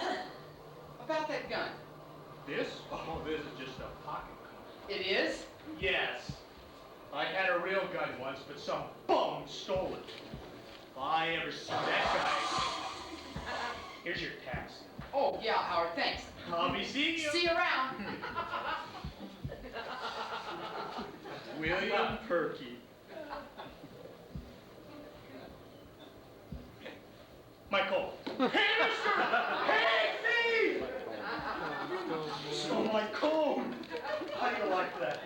About that gun.
This? Oh, this is just a pocket gun.
It is?
Yes. I had a real gun once, but some bum stole it. If I ever see that guy. Here's your taxi.
Oh, yeah, Howard, thanks.
I'll be seeing you.
See you around.
William Perky. My coat. Hey, mister! Hey, thief! So my coat. How do you like that?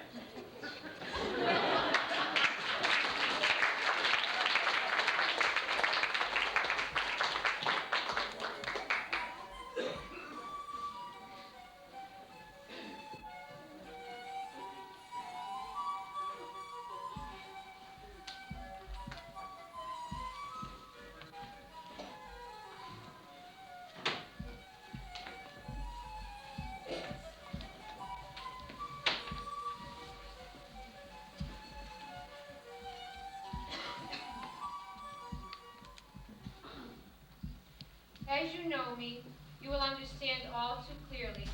As you know me, you will understand all too clearly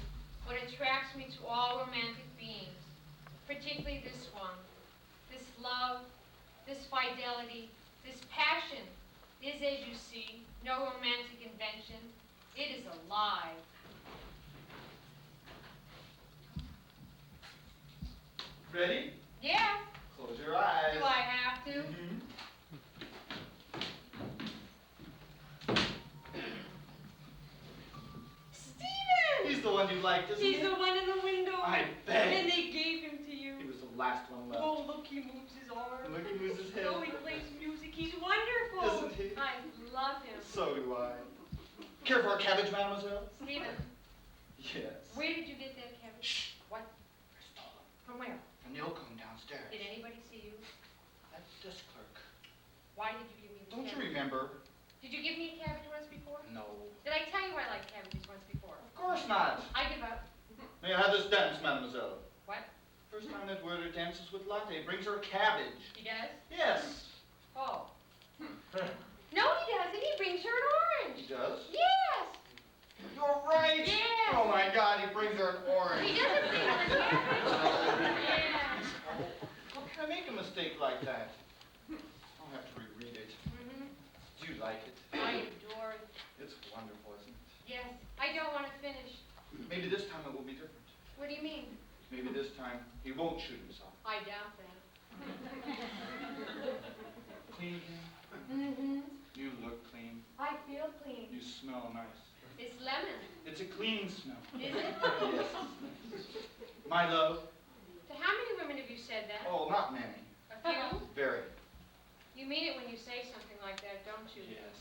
what attracts me to all romantic beings, particularly this one. This love, this fidelity, this passion is, as you see, no romantic invention. It is alive.
Ready?
Yeah.
Close your eyes.
Do I have to?
He's the one you liked, isn't he?
He's the one in the window.
I bet.
And they gave him to you.
He was the last one left.
Oh, look, he moves his arm.
Look, he moves his head.
Oh, he plays music. He's wonderful.
Isn't he?
I love him.
So do I. Care for a cabbage, mademoiselle?
Stephen,
Yes.
where did you get that cabbage?
Shh.
What?
I stole him.
From where?
From the Oakland downstairs.
Did anybody see you?
That desk clerk.
Why did you give me the
Don't you
cabbage?
remember?
Did you give me a cabbage once before?
No.
Did I tell you I liked cabbages once before?
Of course not.
I give up.
May I have this dance, mademoiselle?
What?
First time that Werther dances with Letha, brings her a cabbage.
He does?
Yes.
Oh. No, he doesn't. He brings her an orange.
He does?
Yes.
You're right.
Yes.
Oh my God, he brings her an orange.
He doesn't bring her a cabbage. Yes.
How can I make a mistake like that? I'll have to reread it.
Mm-hmm.
Do you like it?
I adore it.
It's wonderful, isn't it?
Yes. I don't want to finish.
Maybe this time it will be different.
What do you mean?
Maybe this time he won't shoot himself.
I doubt that.
Clean again?
Mm-hmm.
You look clean.
I feel clean.
You smell nice.
It's lemon.
It's a clean smell.
Is it?
Yes. My love?
To how many women have you said that?
Oh, not many.
A few?
Very.
You mean it when you say something like that, don't you?
Yes.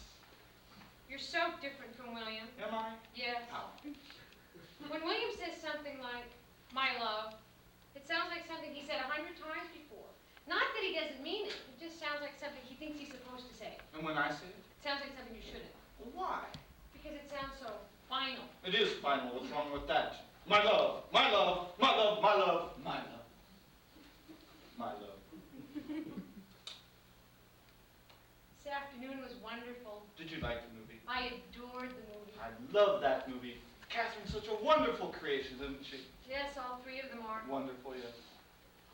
You're so different from William.
Am I?
Yes.
How?
When William says something like, my love, it sounds like something he said 100 times before. Not that he doesn't mean it. It just sounds like something he thinks he's supposed to say.
And when I say it?
It sounds like something you shouldn't.
Well, why?
Because it sounds so final.
It is final. What's wrong with that? My love, my love, my love, my love, my love. My love.
This afternoon was wonderful.
Did you like the movie?
I adored the movie.
I love that movie. Catherine's such a wonderful creation, isn't she?
Yes, all three of them are.
Wonderful, yes.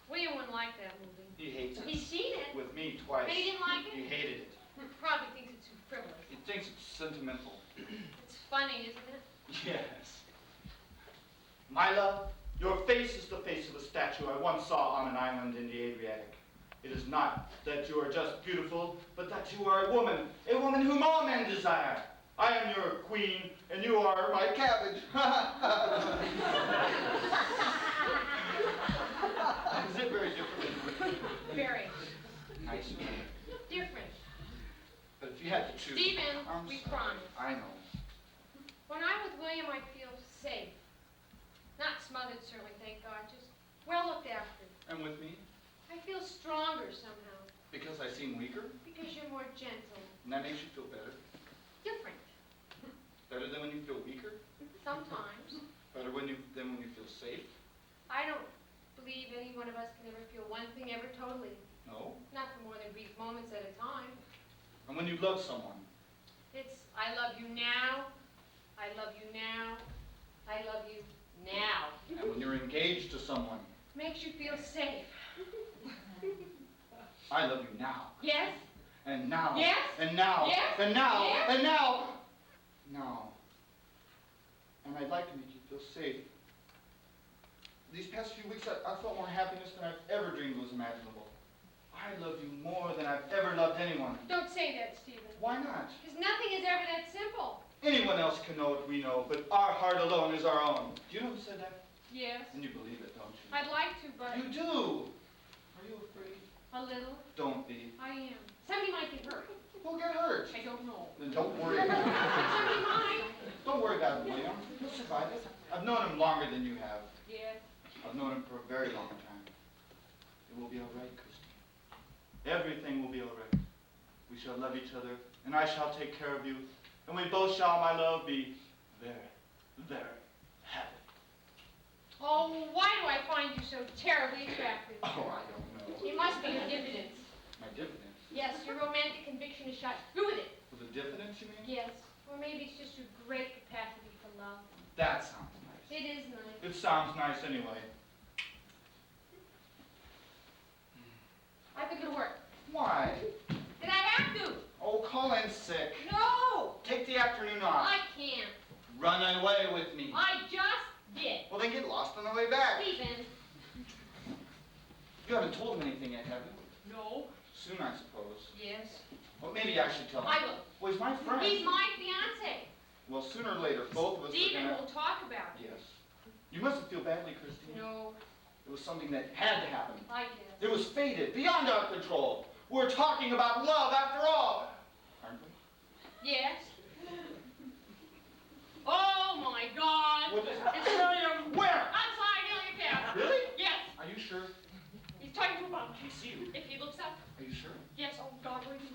William wouldn't like that movie.
He hates it.
He's seen it.
With me twice.
But he didn't like it?
He hated it.
Probably thinks it's too frivolous.
He thinks it's sentimental.
It's funny, isn't it?
Yes. My love, your face is the face of a statue I once saw on an island in the Adriatic. It is not that you are just beautiful, but that you are a woman whom all men desire. I am your queen, and you are my cabbage. Is it very different?
Very.
Nice.
Different.
But if you had to choose...
Stephen,
I'm
we
sorry.
promise.
I know.
When I'm with William, I feel safe. Not smothered, certainly, thank God. Just well looked after.
And with me?
I feel stronger somehow.
Because I seem weaker?
Because you're more gentle.
And that makes you feel better?
Different.
Better than when you feel weaker?
Sometimes.
Better than when you feel safe?
I don't believe any one of us can ever feel one thing ever totally.
No.
Not for more than brief moments at a time.
And when you love someone?
It's, I love you now. I love you now. I love you now.
And when you're engaged to someone?
Makes you feel safe.
I love you now.
Yes?
And now.
Yes?
And now.
Yes?
And now.
Yes?
And now. Now. And I'd like to make you feel safe. These past few weeks, I felt more happiness than I've ever dreamed was imaginable. I love you more than I've ever loved anyone.
Don't say that, Stephen.
Why not?
Because nothing is ever that simple.
Anyone else can know what we know, but our heart alone is our own. Do you know who said that?
Yes.
And you believe it, don't you?
I'd like to, but...
You do. Are you afraid?
A little.
Don't be.
I am. Somebody might get hurt.
Who'll get hurt?
I don't know.
Then don't worry about it.
Somebody might.
Don't worry about it, William. He'll survive it. I've known him longer than you have.
Yes.
I've known him for a very long time. It will be all right, Christine. Everything will be all right. We shall love each other, and I shall take care of you, and we both shall, my love, be very, very happy.
Oh, why do I find you so terribly attractive?
Oh, I don't know.
It must be your diffidence.
My diffidence?
Yes, your romantic conviction is shot through with it.
For the diffidence, you mean?
Yes. Or maybe it's just your great capacity for love.
That sounds nice.
It is nice.
It sounds nice anyway.
I've been to work.
Why?
Did I have to?
Oh, call in sick.
No!
Take the afternoon off.
I can't.
Run away with me.
I just did.
Well, then get lost on the way back.
Stephen.
You haven't told him anything yet, have you?
No.
Soon, I suppose.
Yes.
Well, maybe I should tell him.
I will.
Well, he's my friend.
He's my fiance.
Well, sooner or later, both of us
Stephen
are gonna...
will talk about it.
Yes. You mustn't feel badly, Christine.
No,
It was something that had to happen.
I guess.
It was fated, beyond our control. We're talking about love after all. Aren't we?
Yes. Oh my God!
What is
It's William.
Where?
Outside, nearly a cab.
Really?
Yes.
Are you sure?
He's talking to a bum.
Can he see you?
If he looks up.
Are you sure?
Yes. Oh God, where is he?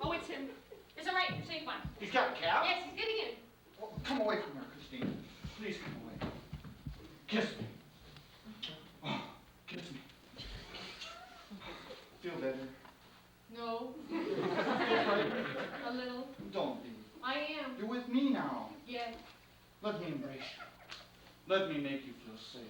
Oh, it's him. It's all right. You're safe, fine.
He's got a cab?
Yes, he's getting in.
Well, come away from her, Christine. Please come away. Kiss me. Oh, kiss me. Feel better?
No. A little.
Don't be.
I am.
You're with me now.
Yes.
Let me embrace you. Let me make you feel safe.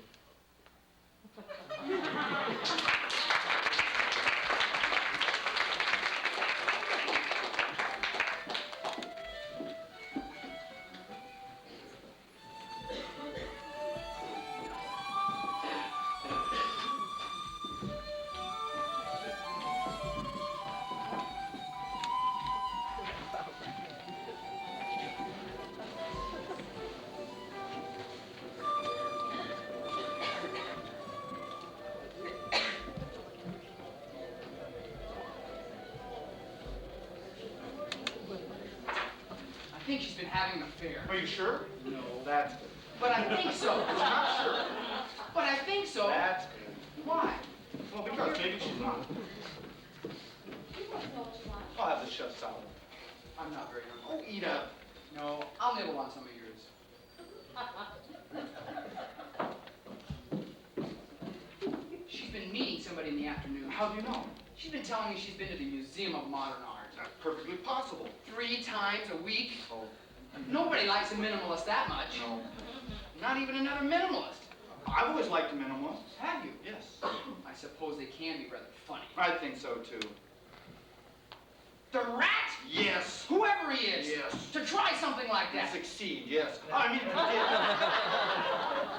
I think she's been having an affair.
Are you sure? No, that's good.
But I think so.
I'm not sure.
But I think so.
That's good.
Why?
Well, because maybe she's not.
You must know what you want.
I'll have the chef salad.
I'm not very hungry.
Oh, eat up.
No, I'll nibble on some of yours. She's been meeting somebody in the afternoon.
How do you know?
She's been telling me she's been to the Museum of Modern Art.
That's perfectly possible.
3 times a week.
Oh,
Nobody likes a minimalist that much.
no.
Not even another minimalist.
I've always liked the minimalists.
Have you?
Yes.
I suppose they can be rather funny.
I think so, too.
The rat?
Yes.
Whoever he is.
Yes.
To try something like that.
Succeed, yes. I mean,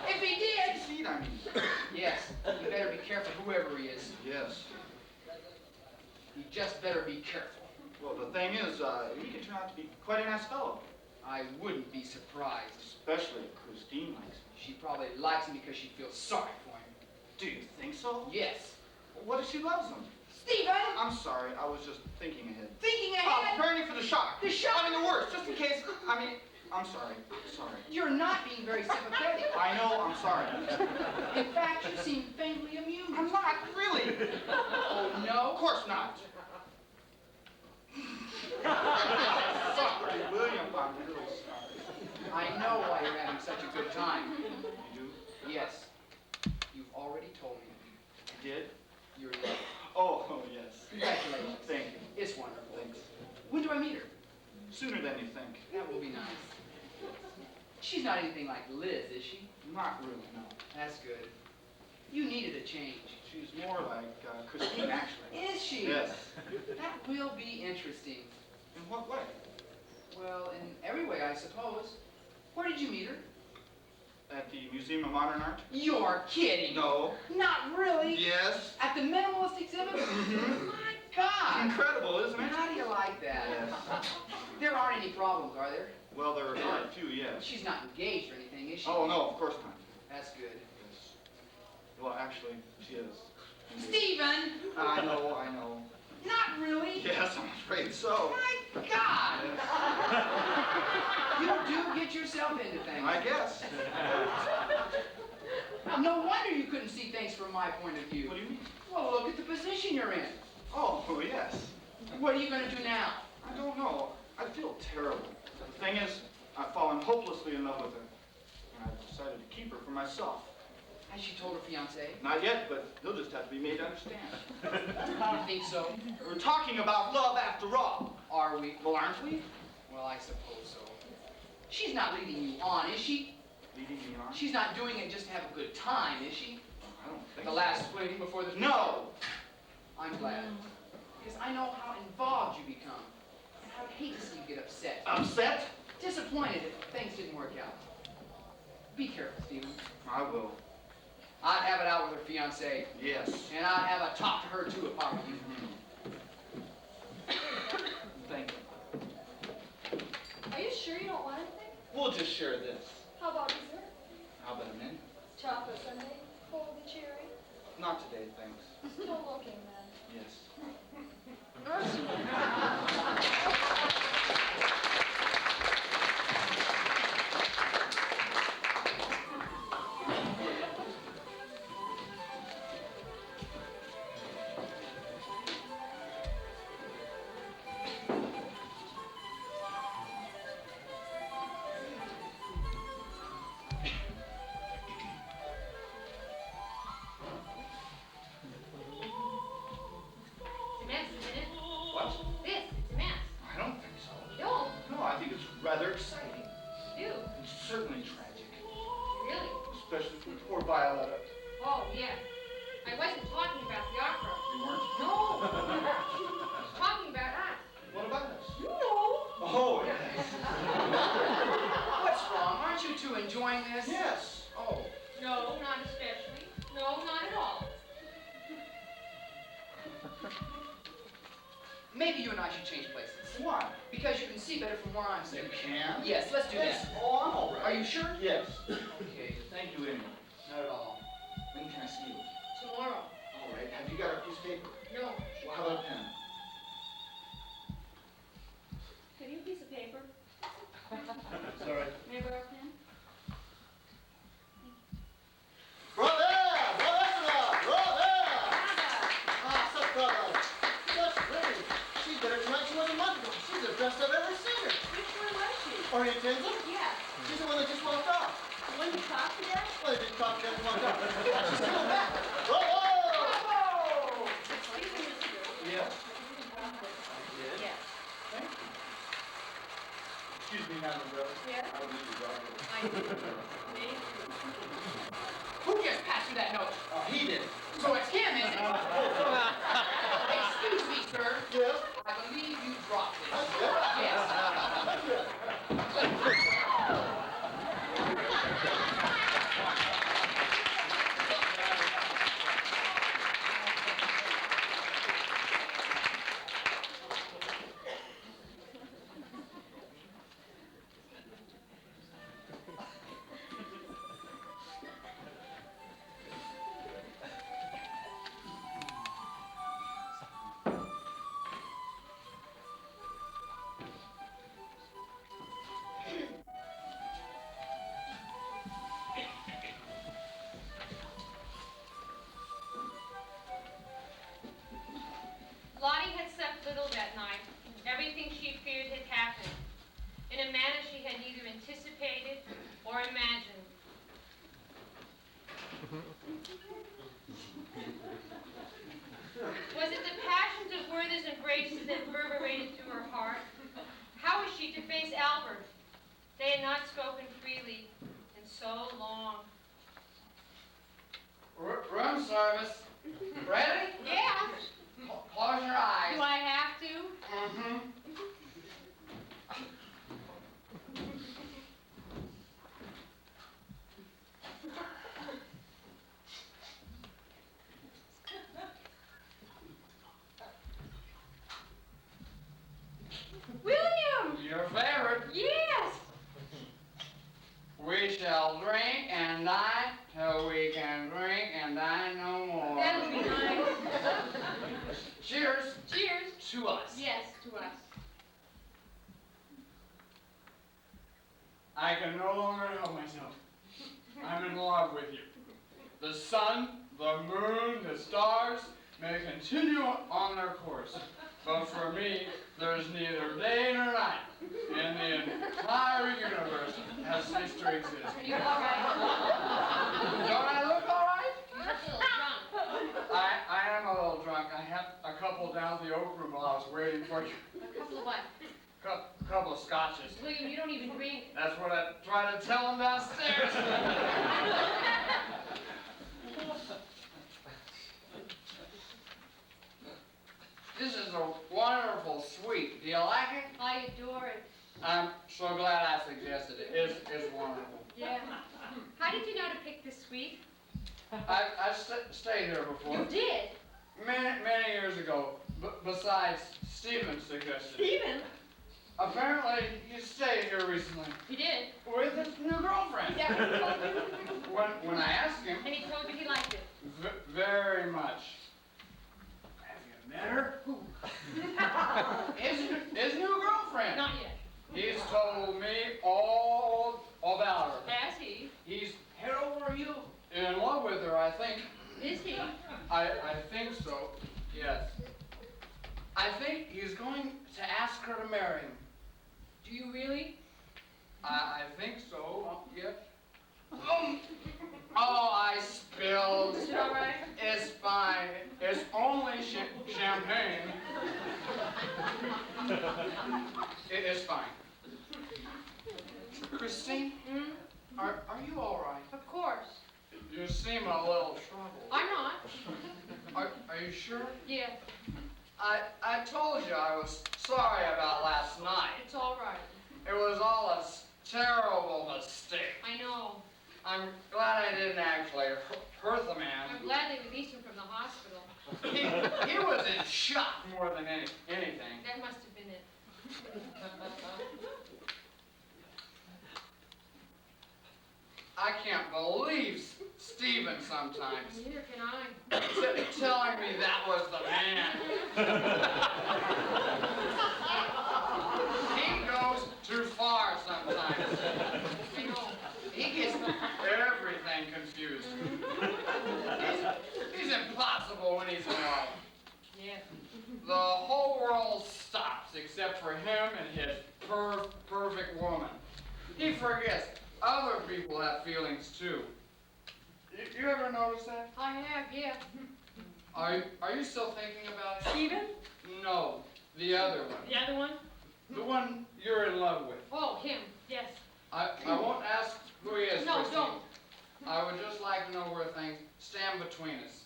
If he did.
succeed, I mean.
Yes, you better be careful whoever he is.
Yes.
You just better be careful.
Well, the thing is, he can turn out to be quite a nice fellow.
I wouldn't be surprised.
Especially if Christine likes me.
She probably likes him because she feels sorry for him.
Do you think so?
Yes.
What if she loves him?
Stephen!
I'm sorry, I was just thinking ahead.
Thinking
Oh,
ahead?
preparing you for the shock.
The shock?
I mean, the worst, just in case. I mean, I'm sorry. Sorry.
You're not being very sympathetic.
I know, I'm sorry.
In fact, you seem faintly amused.
I'm not, really.
Oh, no?
Of course not. Sorry, William, I'm really sorry.
I know why you're having such a good time.
You do?
Yes. You've already told me.
You did?
You're late.
Oh, yes.
Congratulations.
Thank you.
It's wonderful.
Thanks.
When do I meet her?
Sooner than you think.
That will be nice. She's not anything like Liz, is she?
Not really, no.
That's good. You needed a change.
She's more like Christine, actually.
Is she?
Yes.
That will be interesting.
In what way?
Well, in every way, I suppose. Where did you meet her?
At the Museum of Modern Art?
You're kidding.
No.
Not really.
Yes.
At the minimalist exhibit?
Mhm.
My God.
Incredible, isn't it?
How do you like that?
Yes.
There aren't any problems, are there?
Well, there are a few, yes.
She's not engaged or anything, is she?
Oh, no, of course not.
That's good.
Yes. Well, actually, she is.
Stephen!
I know.
Not really.
Yes, I'm afraid so.
My God! You do get yourself into things.
I guess.
No wonder you couldn't see things from my point of view.
What do you mean?
Well, look at the position you're in.
Oh, yes.
What are you going to do now?
I don't know. I feel terrible. The thing is, I've fallen hopelessly in love with her. And I've decided to keep her for myself.
Has she told her fiancé?
Not yet, but he'll just have to be made to understand.
You think so?
We're talking about love after all.
Are we?
Well, aren't we?
Well, I suppose so. She's not leading you on, is she?
Leading me on?
She's not doing it just to have a good time, is she?
I don't think
The
so.
last swing before the...
No!
I'm glad. Because I know how involved you become. And I would hate to see you get upset.
Upset?
Disappointed if things didn't work out. Be careful, Stephen.
I will.
I'd have it out with her fiancé.
Yes.
And I'd have a talk to her, too, if I were you.
Thank you.
Are you sure you don't want anything?
We'll just share this.
How about dessert?
How about a mint?
Chocolate sundae, cold and cherry.
Not today, thanks.
Still looking then.
Yes.
It's a mess, isn't it?
What?
This, it's a mess.
I don't think so.
You don't?
No, I think it's rather exciting.
You?
And certainly tragic.
Really?
Especially for poor Violetta.
Oh, yeah. I wasn't talking about the opera.
You weren't?
No! I was talking about us.
What about us?
You know.
Oh, yes.
What's wrong? Aren't you two enjoying this?
Yes.
Oh.
No, not especially. No, not at all.
Maybe you and I should change places.
Why?
Because you can see better from where I'm
You
sitting.
can?
Yes, let's do
Yes.
that.
Oh, I'm all right.
Are you sure?
Yes.
Okay.
Thank you anyway.
Not at all.
When can I see you?
Tomorrow.
All right. Have you got a piece of paper?
No.
Well, how about a pen?
Have you a piece of paper?
Sorry.
May I borrow a pen?
Brother! Brother! Ah, such brother. Such pretty. She's better tonight she was a month ago. She's the best I've ever seen her.
Which one was she?
Orientalism?
Yeah.
She's the one that just walked off.
The one you talked to there?
Well, they just talked to her and walked off. She's coming back. Bravo!
Bravo!
Excuse me, mister.
Yes.
Yes.
Thank you. Excuse me, Madam Brother.
Yeah?
I would need to drop it.
I do.
Me?
Who just passed you that note?
He did.
So it's him, isn't it? Excuse me, sir.
Yes?
I believe you dropped it.
Yeah?
Yes.
They had not spoken freely in so long.
Room service. Ready?
Yeah.
Close your eyes.
Do I have to?
Mm-hmm.
William!
Your favorite.
Yes!
We shall drink and dine till we can drink and dine no more.
That'll be nice.
Cheers.
Cheers.
To us.
Yes, to us.
I can no longer help myself. I'm in love with you. The sun, the moon, the stars may continue on their course. But for me, there's neither day nor night in the entire universe has ceased to exist.
Are you all right?
Don't I look all right?
You're a little drunk.
I am a little drunk. I had a couple down the oak room while I was waiting for you.
A couple of what?
Couple of scotches.
William, you don't even drink.
That's what I tried to tell him downstairs. This is a wonderful suite. Do you like it?
I adore it.
I'm so glad I suggested it. It's wonderful.
Yeah. How did you know to pick this suite?
I've stayed here before.
You did?
Many years ago. Besides, Stephen suggested it.
Stephen?
Apparently, he stayed here recently.
He did.
With his new girlfriend.
Yeah, he told you.
When I asked him,
And he told you he liked it.
very much. Have you met her?
Who?
His new girlfriend.
Not yet.
He's told me all about her.
Has he?
He's head over heels in love with her, I think.
Is he?
I think so, yes. I think he's going to ask her to marry him.
Do you really?
I think so, yes. Oh, I spilled.
Is it all right?
It's fine. It's only champagne. It is fine. Christine, are you all right?
Of course.
You seem a little troubled.
I'm not.
Are you sure?
Yeah.
I told you I was sorry about last night.
It's all right.
It was all a terrible mistake.
I know.
I'm glad I didn't actually hurt the man.
I'm glad they released him from the hospital.
He was in shock more than anything.
That must have been it.
I can't believe Stephen sometimes.
Neither can I.
Telling me that was the man. He goes too far sometimes.
I know.
He gets everything confused. He's impossible when he's in love.
Yeah.
The whole world stops except for him and his perfect woman. He forgets other people have feelings too. You ever notice that?
I have, yeah.
Are you still thinking about it?
Stephen?
No, the other one.
The other one?
The one you're in love with.
Oh, him. Yes.
I won't ask who he is,
No,
Christine.
don't.
I would just like to know where things stand between us.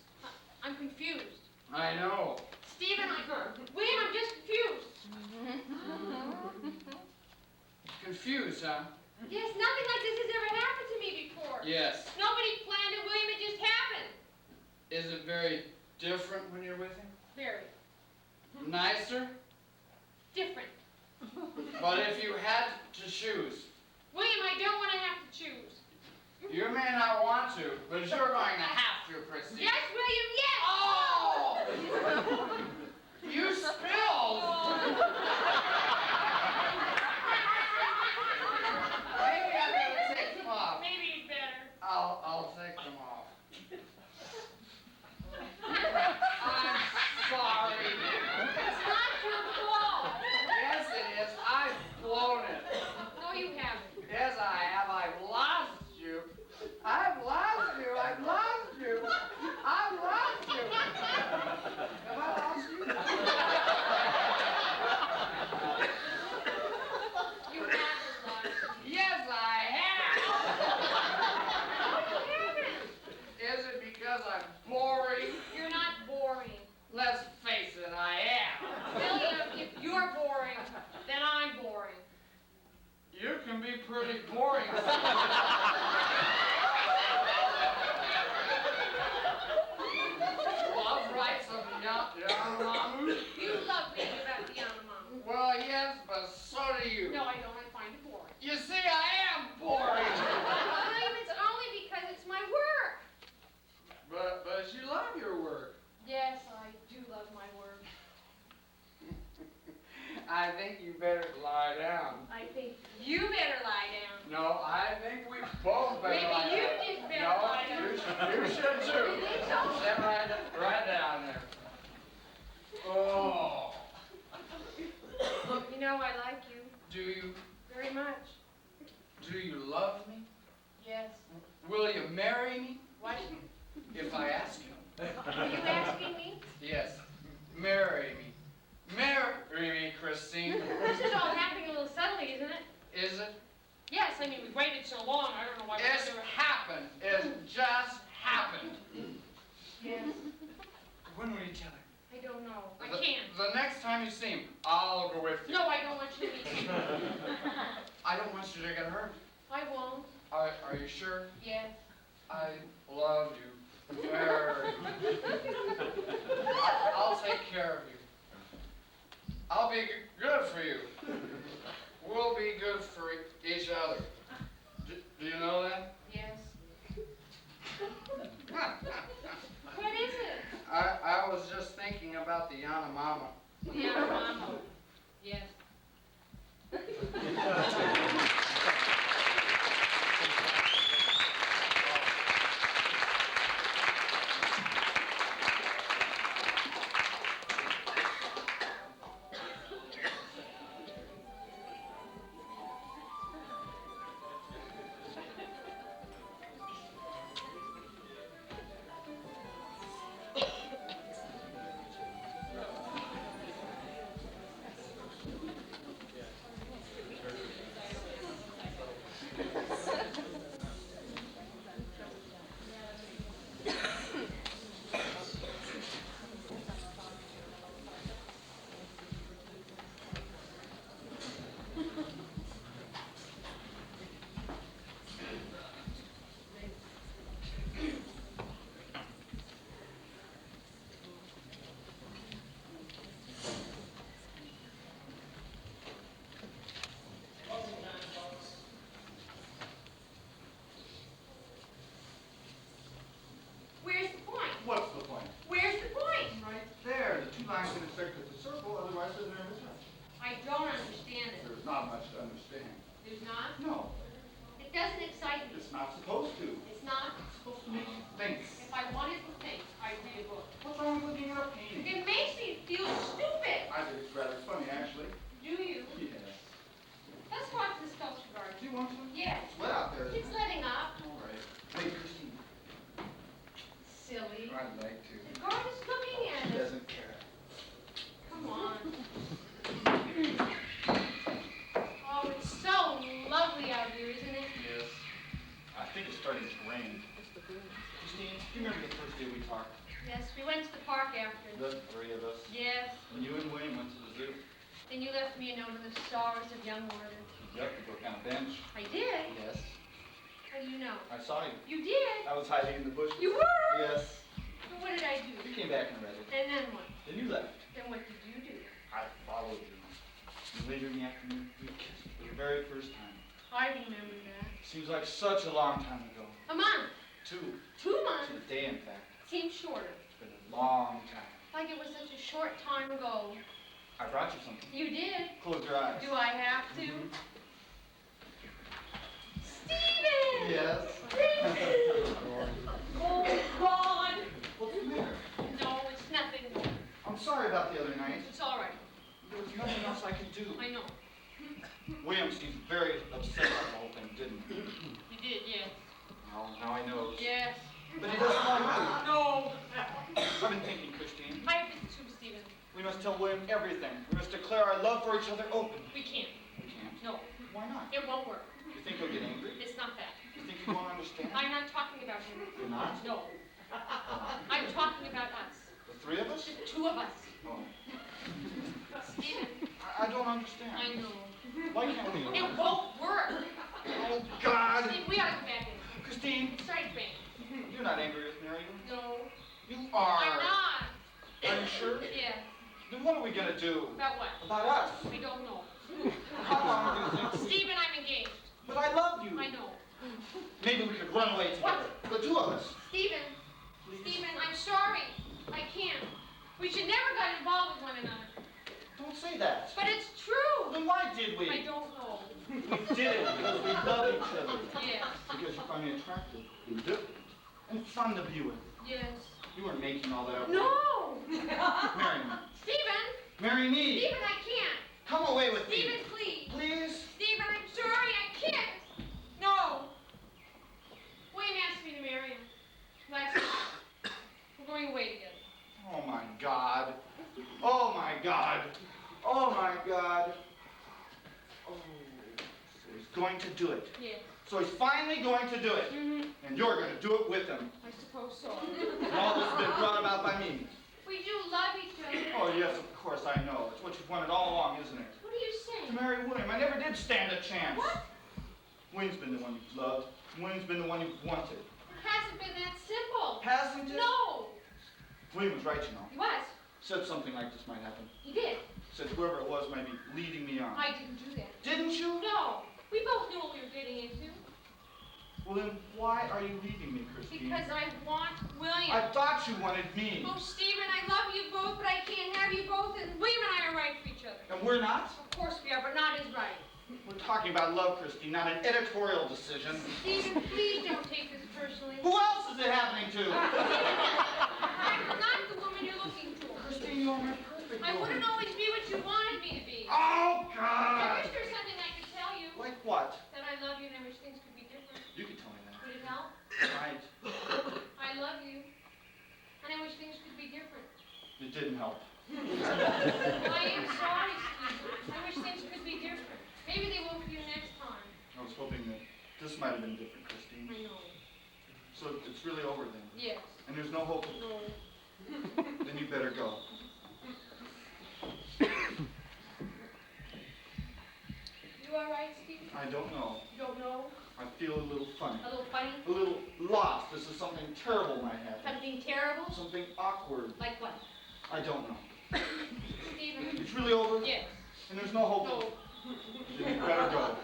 I'm confused.
I know.
Stephen, William, I'm just confused.
Confused, huh?
Yes, nothing like this has ever happened to me before.
Yes.
Nobody planned it, William, it just happened.
Is it very different when you're with him?
Very.
Nicer?
Different.
But if you had to choose,
William, I don't want to have to choose.
you may not want to, but you're going to have to, Christine.
Yes, William, yes!
Oh! You spilled! Maybe I better take them off.
Maybe it's better.
I'll take them off. I'm sorry.
It's not your fault.
Yes, it is. I've blown it.
No, you haven't.
Yes, I have. I've lost you. I've lost you. I've lost you. I've lost you. Have I lost be pretty boring. Well, I'll write some Yanamamu.
You love reading about the Yanamamu.
Well, yes, but so do you.
No, I don't. I find it boring.
You see, I am boring.
William, it's only because it's my work.
But you love your work.
Yes, I do love my work.
I think you better lie down.
I think you better lie down.
No, I think we both better
Maybe
lie
you
down.
just better lie down.
You should too.
You think so?
Sit right down there. Oh.
You know I like you
Do you
very much.
love me?
Yes.
Will you marry me
What?
if I ask you?
Are you asking me?
Yes. Marry me. Marry me, Christine.
This is all happening a little suddenly, isn't it?
Is it?
Yes, I mean, we've waited so long, I don't know why
It's happened. It just happened.
Yes.
When will you tell her?
I don't know. I can't.
The next time you see him, I'll go with you.
No, I don't want you to meet him.
I don't want you to get hurt.
I won't.
Are you sure?
Yes.
I love you very much. I'll take care of you. I'll be good for you. We'll be good for each other. Do you know that?
Yes. What is it?
I was just thinking about the Yanamama.
Yeah, Mama. Yes. Where's the point?
What's the point?
Where's the point?
Right there. The two lines intersect with the circle, otherwise they're never touch.
I don't understand it.
There's not much to understand.
There's not?
No,
It doesn't excite me.
it's not supposed to.
It's not.
It's supposed to make you think.
If I wanted to think, I'd read a book.
What's wrong with looking at a painting?
It makes me feel stupid.
I think it's rather funny, actually.
Do you?
Yes.
Let's walk to the sculpture garden.
Do you want to?
Yes.
It's wet out there.
It's letting up.
All right. Hey, Christine.
Silly.
I'd like to.
The garden's looking at
She
us.
doesn't care.
Come on. Oh, it's so lovely out here, isn't it?
Yes. I think it's starting to rain. Christine, do you remember the first day we talked?
Yes, we went to the park after.
The three of us.
Yes.
And you and William went to the zoo.
Then you left me a note of the stars of young order.
Yep, we broke down a bench.
I did?
Yes.
How do you know?
I saw you.
You did?
I was hiding in the bushes.
You were?
Yes.
But what did I do?
You came back and read it.
And then what?
Then you left.
Then what did you do?
I followed you. And later in the afternoon, we kissed for the very first time.
I remember that.
Seems like such a long time ago.
A month.
2.
2
To
months.
the day, in fact.
Seems shorter.
It's been a long time.
Like it was such a short time ago.
I brought you something.
You did.
Close your eyes.
Do I have to?
Mhm.
Stephen!
Yes.
Oh, God!
What's the matter?
No, it's nothing.
I'm sorry about the other night.
It's all right.
There was nothing else I could do.
I know.
William seemed very upset about the whole thing, didn't he?
You did, yes.
Now I know.
Yes.
But he doesn't like me.
No.
I've been thinking, Christine.
I've been too, Stephen.
We must tell William everything. We must declare our love for each other openly.
We can't.
We can't.
No.
Why not?
It won't work.
You think he'll get angry?
It's not that.
You think he won't understand?
I'm not talking about him.
You're not?
No. I'm talking about us.
The three of us?
The two of us.
Oh.
Stephen,
I don't understand.
I know.
Why can't we?
It won't work.
Christine,
Strike me.
you're not angry with me, are you?
No.
You are.
I'm not.
Are you sure?
Yeah.
Then what are we gonna do?
About what?
About us.
I don't know.
How long do you think?
Stephen, I'm engaged.
But I love you.
I know.
Maybe we could run away together.
What?
The two of us.
Stephen, I'm sorry. I can't. We should never get involved with one another.
Don't say that.
But it's true.
Then why did we?
I don't know.
We did it because we love each other.
Yes.
Because you find me attractive. You do. And fun to be with.
Yes.
You weren't making all that up.
No!
Marry me.
Stephen!
Marry me.
Stephen, I can't.
Come away with me.
Stephen, please.
Please?
Stephen, I'm sorry, I can't. No. William asked me to marry him. Last week. We're going away together.
Oh my God. Oh my God. Oh my God. Oh. So he's going to do it.
Yes.
So he's finally going to do it.
Mm-hmm.
And you're going to do it with him.
I suppose so.
And all this has been brought about by me.
We do love each other.
Oh yes, of course, I know. It's what you've wanted all along, isn't it?
What are you saying?
To marry William. I never did stand a chance.
What?
William's been the one you've loved. William's been the one you've wanted.
It hasn't been that simple.
Hasn't it?
No.
William was right, you know.
He was.
Said something like this might happen.
He did.
Said whoever it was might be leading me on.
I didn't do that.
Didn't you?
No. We both knew what we were getting into.
Well then, why are you leaving me, Christine?
Because I want William.
I thought you wanted me.
Oh, Stephen, I love you both, but I can't have you both, and William and I are right for each other.
And we're not?
Of course we are, but not as right.
We're talking about love, Christine, not an editorial decision.
Stephen, please don't take this personally.
Who else is it happening to?
I'm not the woman you're looking for.
Christine, you're my perfect
I
woman.
wouldn't always be what you wanted me to be.
Oh,
I
God!
wish there was something I could tell you.
Like what?
That I love you and I wish things could be different.
You can tell me that.
Would it help?
Right.
I love you. And I wish things could be different.
It didn't help.
Well, I am sorry, Stephen. I wish things could be different. Maybe they will for you next time.
I was hoping that this might have been different, Christine.
I know.
So it's really over then?
Yes.
And there's no hope?
No.
Then you better go.
You all right, Stephen?
I don't know.
You don't know?
I feel a little funny.
A little funny?
A little lost. This is something terrible might happen.
Something terrible?
Something awkward.
Like what?
I don't know.
Stephen?
It's really over?
Yes.
And there's no hope?
No.
Then you better go.
Are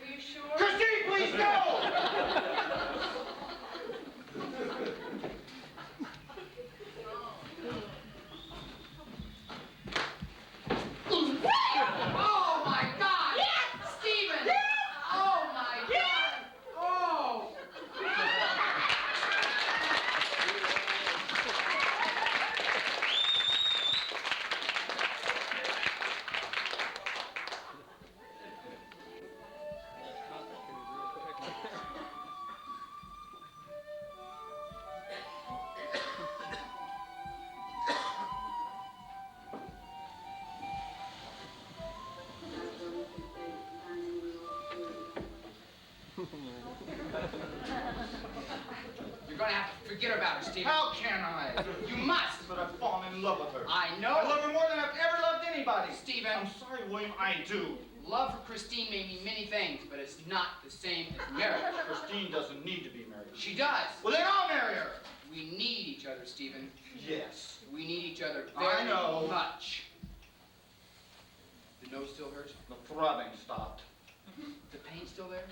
you sure?
Christine, please go!
Oh my God! Yes! Stephen! Yes! Oh my God! Oh! You're gonna have to forget about her, Stephen.
How can I?
You must!
But I've fallen in love with her.
I know.
I love her more than I've ever loved anybody.
Stephen.
I'm sorry, William, I do.
Love for Christine may mean many things, but it's not the same as marriage.
Christine doesn't need to be married.
She does.
Well, then I'll marry her.
We need each other, Stephen.
Yes.
We need each other
I
very
know.
much. The nose still hurts?
The throbbing stopped.
The pain still there?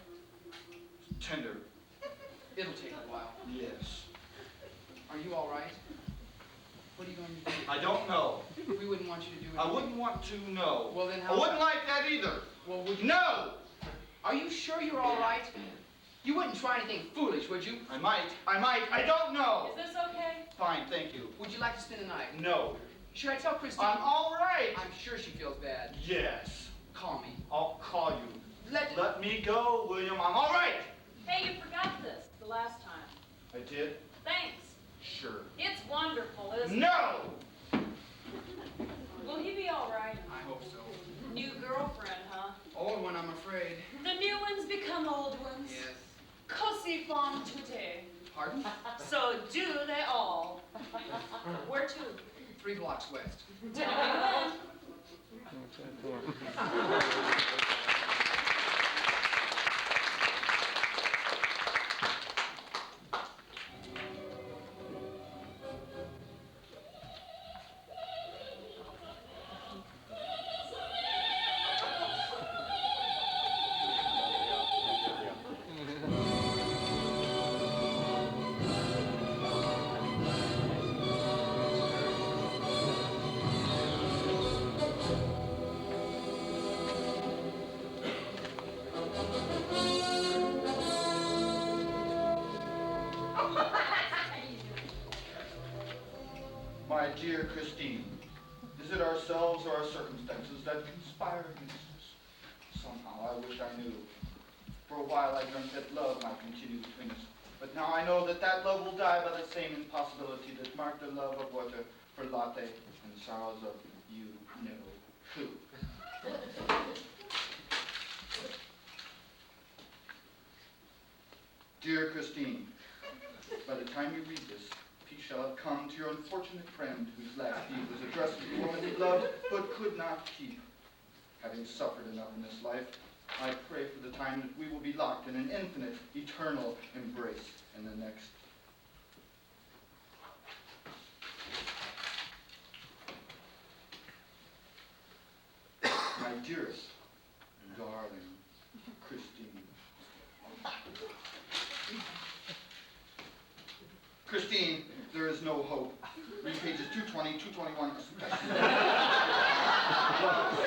Tender.
It'll take a while.
Yes.
Are you all right? What are you going to do?
I don't know.
We wouldn't want you to do anything.
I wouldn't want to know.
Well, then
I
how...
wouldn't like that either.
Well, would you...
No!
Are you sure you're all right? You wouldn't try anything foolish, would you?
I might. I don't know.
Is this okay?
Fine, thank you.
Would you like to spend the night?
No.
Should I tell Christine?
I'm all right.
I'm sure she feels bad.
Yes.
Call me.
I'll call you.
Let
me go, William. I'm all right.
Hey, you forgot this the last time.
I did?
Thanks.
Sure.
It's wonderful, isn't it?
No!
Will he be all right?
I hope so.
New girlfriend, huh?
Old one, I'm afraid.
The new ones become old ones.
Yes.
Così fan tutte.
Pardon?
So do they all. Where to?
3 blocks west.
Dinner.
dear Christine, is it ourselves or our circumstances that conspire against us? Somehow I wish I knew. For a while I dreamt that love might continue between us. But now I know that that love will die by the same impossibility that marked the love of water for Letha and the sorrows of you know who. Dear Christine, by the time you read this, peace shall have come to your unfortunate friend whose last deed was addressed to the woman he loved but could not keep. Having suffered enough in this life, I pray for the time that we will be locked in an infinite, eternal embrace in the next. My dearest, darling Christine. Christine, there is no hope. Read pages 220, 221, especially.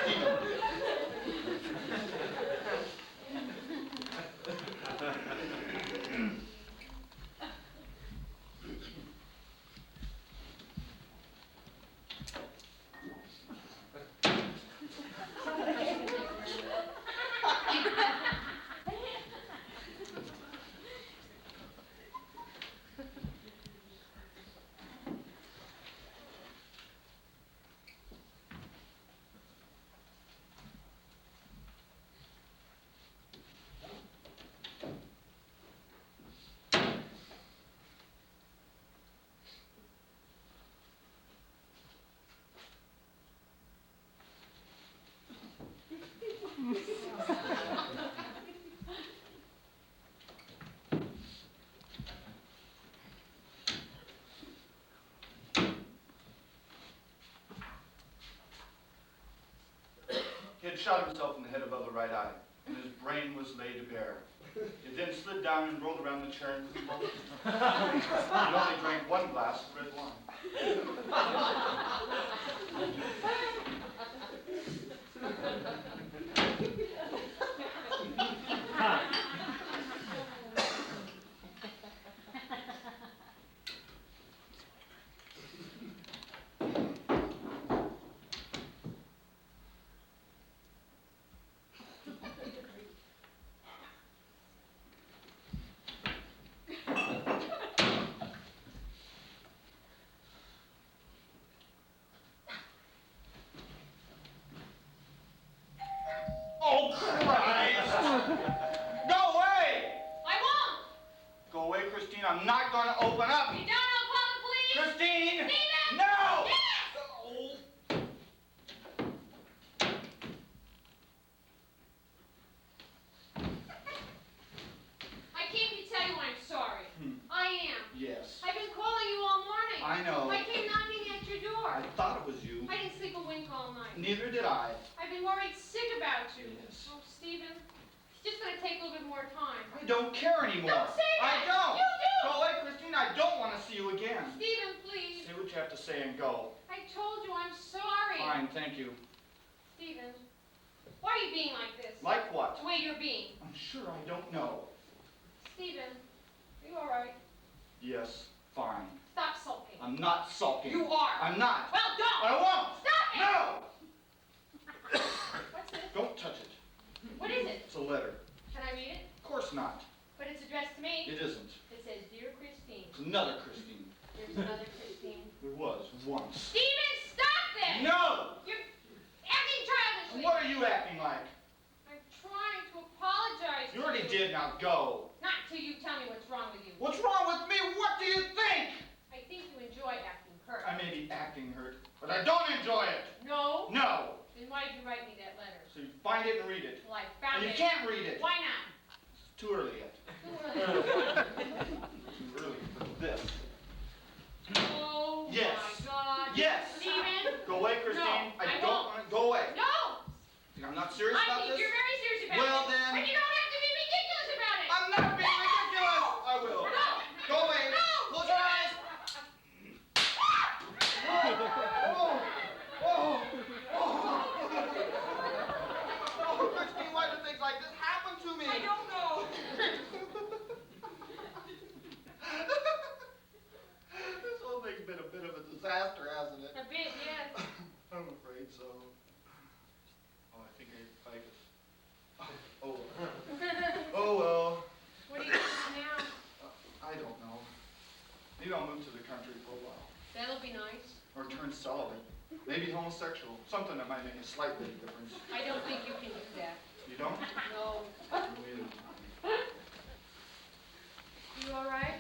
Stephen. He had shot himself in the head above the right eye, and his brain was laid bare. It then slid down and rolled around the chair and convulsed. He only drank one glass of red wine. Oh, Christ! Go away!
I won't!
Go away, Christine. I'm not going to open up.
If you don't, I'll call the police!
Christine!
Stephen!
No!
Yes!
Oh.
I came to tell you I'm sorry. I am.
Yes.
I've been calling you all morning.
I know.
I came knocking at your door.
I thought it was you.
I didn't sleep a wink all night.
Neither did I.
I've been worried sick about you.
Yes.
Oh, Stephen, it's just going to take a little bit more time.
I don't care anymore.
Don't say that!
I don't.
You do!
Go away, Christine. I don't want to see you again.
Stephen, please.
Say what you have to say and go.
I told you I'm sorry.
Fine, thank you.
Stephen, why are you being like this?
Like what?
The way you're being.
I'm sure I don't know.
Stephen, are you all right?
Yes, fine.
Stop sulking.
I'm not sulking.
You are.
I'm not.
Well, don't.
I won't.
Stop it.
No!
What's this?
Don't touch it.
What is it?
It's a letter.
Can I read it?
Of course not.
But it's addressed to me.
It isn't.
It says, Dear Christine.
It's another Christine.
There's another Christine.
There was once.
Stephen, stop this!
No!
You're acting childishly.
What are you acting like?
I'm trying to apologize.
You already did. Now go.
Not till you tell me what's wrong with you.
What's wrong with me? What do you think?
I think you enjoy acting hurt.
I may be acting hurt, but I don't enjoy it.
No?
No.
Then why did you write me that letter?
So you find it and read it.
Well, I found
And you
it.
can't read it.
Why not?
It's too early yet.
Too early.
Too early for this.
Oh
Yes.
my God.
Yes.
Stephen.
Go away, Christine.
No,
I
I
don't
won't.
want to. Go away.
No.
Think I'm not serious
I
about
think
this?
you're very serious about
Well,
it.
then.
But you don't have to be ridiculous about it.
I'm not being ridiculous. I will.
No.
Go away.
No.
Close your eyes. Oh, Christine, why do things like this happen to me?
I don't know.
This whole thing's been a bit of a disaster, hasn't it? Maybe homosexual. Something that might make a slight bit of difference.
I don't think you can do that.
You don't?
No.
Really?
You all right?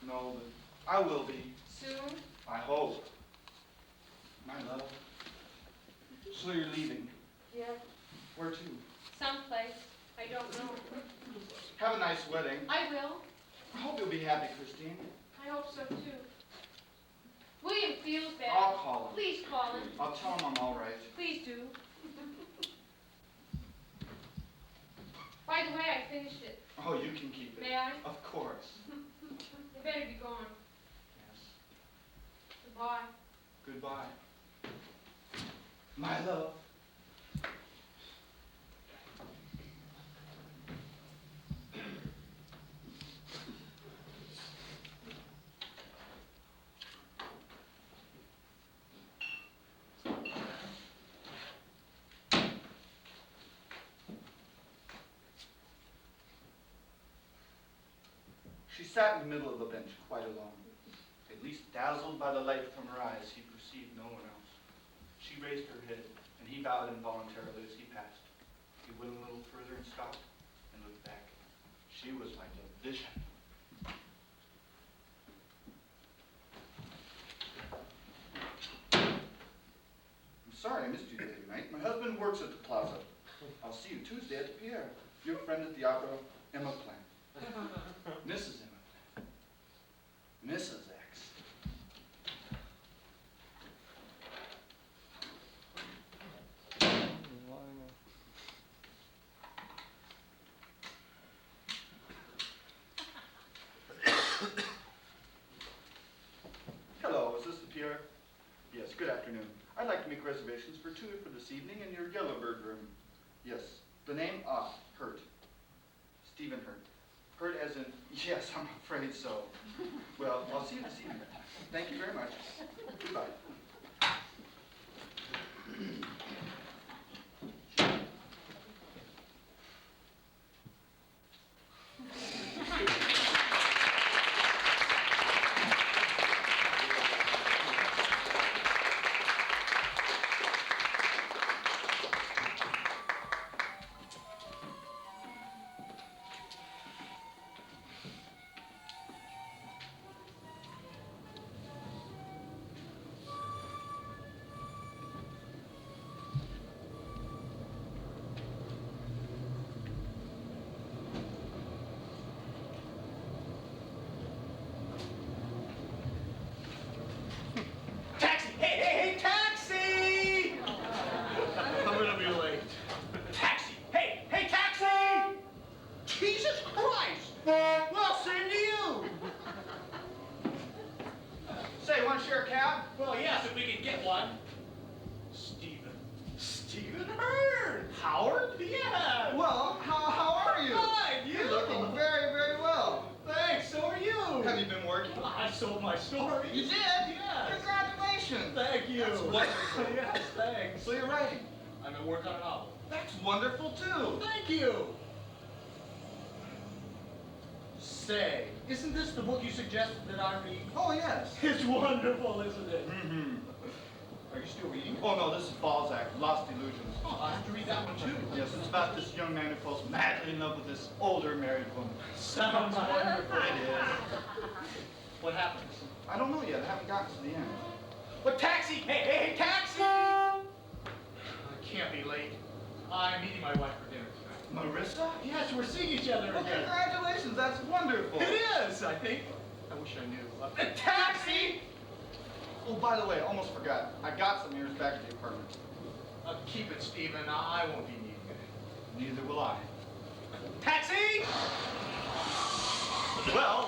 No, but I will be.
Soon?
I hope. My love. So you're leaving.
Yeah.
Where to?
Someplace. I don't know.
Have a nice wedding.
I will.
I hope you'll be happy, Christine.
I hope so too. William feels bad.
I'll call him.
Please call him.
I'll tell him I'm all right.
Please do. By the way, I finished it.
Oh, you can keep it.
May I?
Of course.
You better be going.
Yes.
Goodbye.
Goodbye. My love. She sat in the middle of the bench, quite alone. At least dazzled by the light from her eyes, he perceived no one else. She raised her head, and he bowed involuntarily as he passed. He went a little further and stopped, and looked back. She was like a vision. I'm sorry I missed you the other night. My husband works at the plaza. I'll see you Tuesday at the Pierre. Your friend at the opera, Emma Plant. Mrs. Emma Plant. Mrs. X. Hello, is this the Pierre? Yes, good afternoon. I'd like to make reservations for two for this evening in your Yellowbird room. Yes, the name? Hurt. Stephen Hurt. Hurt as in, yes, I'm afraid so. Well, I'll see you this evening. Thank you very much. Goodbye.
Wonderful, isn't it?
Mm-hmm. Are you still reading? Oh, no, this is Balzac, Lost Illusions.
Oh, I have to read that one, too.
Yes, it's about this young man who falls madly in love with this older married woman.
Sounds wonderful.
It is.
What happens?
I don't know yet. I haven't gotten to the end.
What, taxi? Hey, taxi! I can't be late. I'm meeting my wife for dinner tonight.
Marissa?
Yes, we're seeing each other
Well,
again.
congratulations. That's wonderful.
It is, I think. I wish I knew. Taxi!
Oh, by the way, I almost forgot. I got some ears back at the apartment.
Keep it, Stephen. I won't be needing it.
Neither will I.
Taxi!
Well,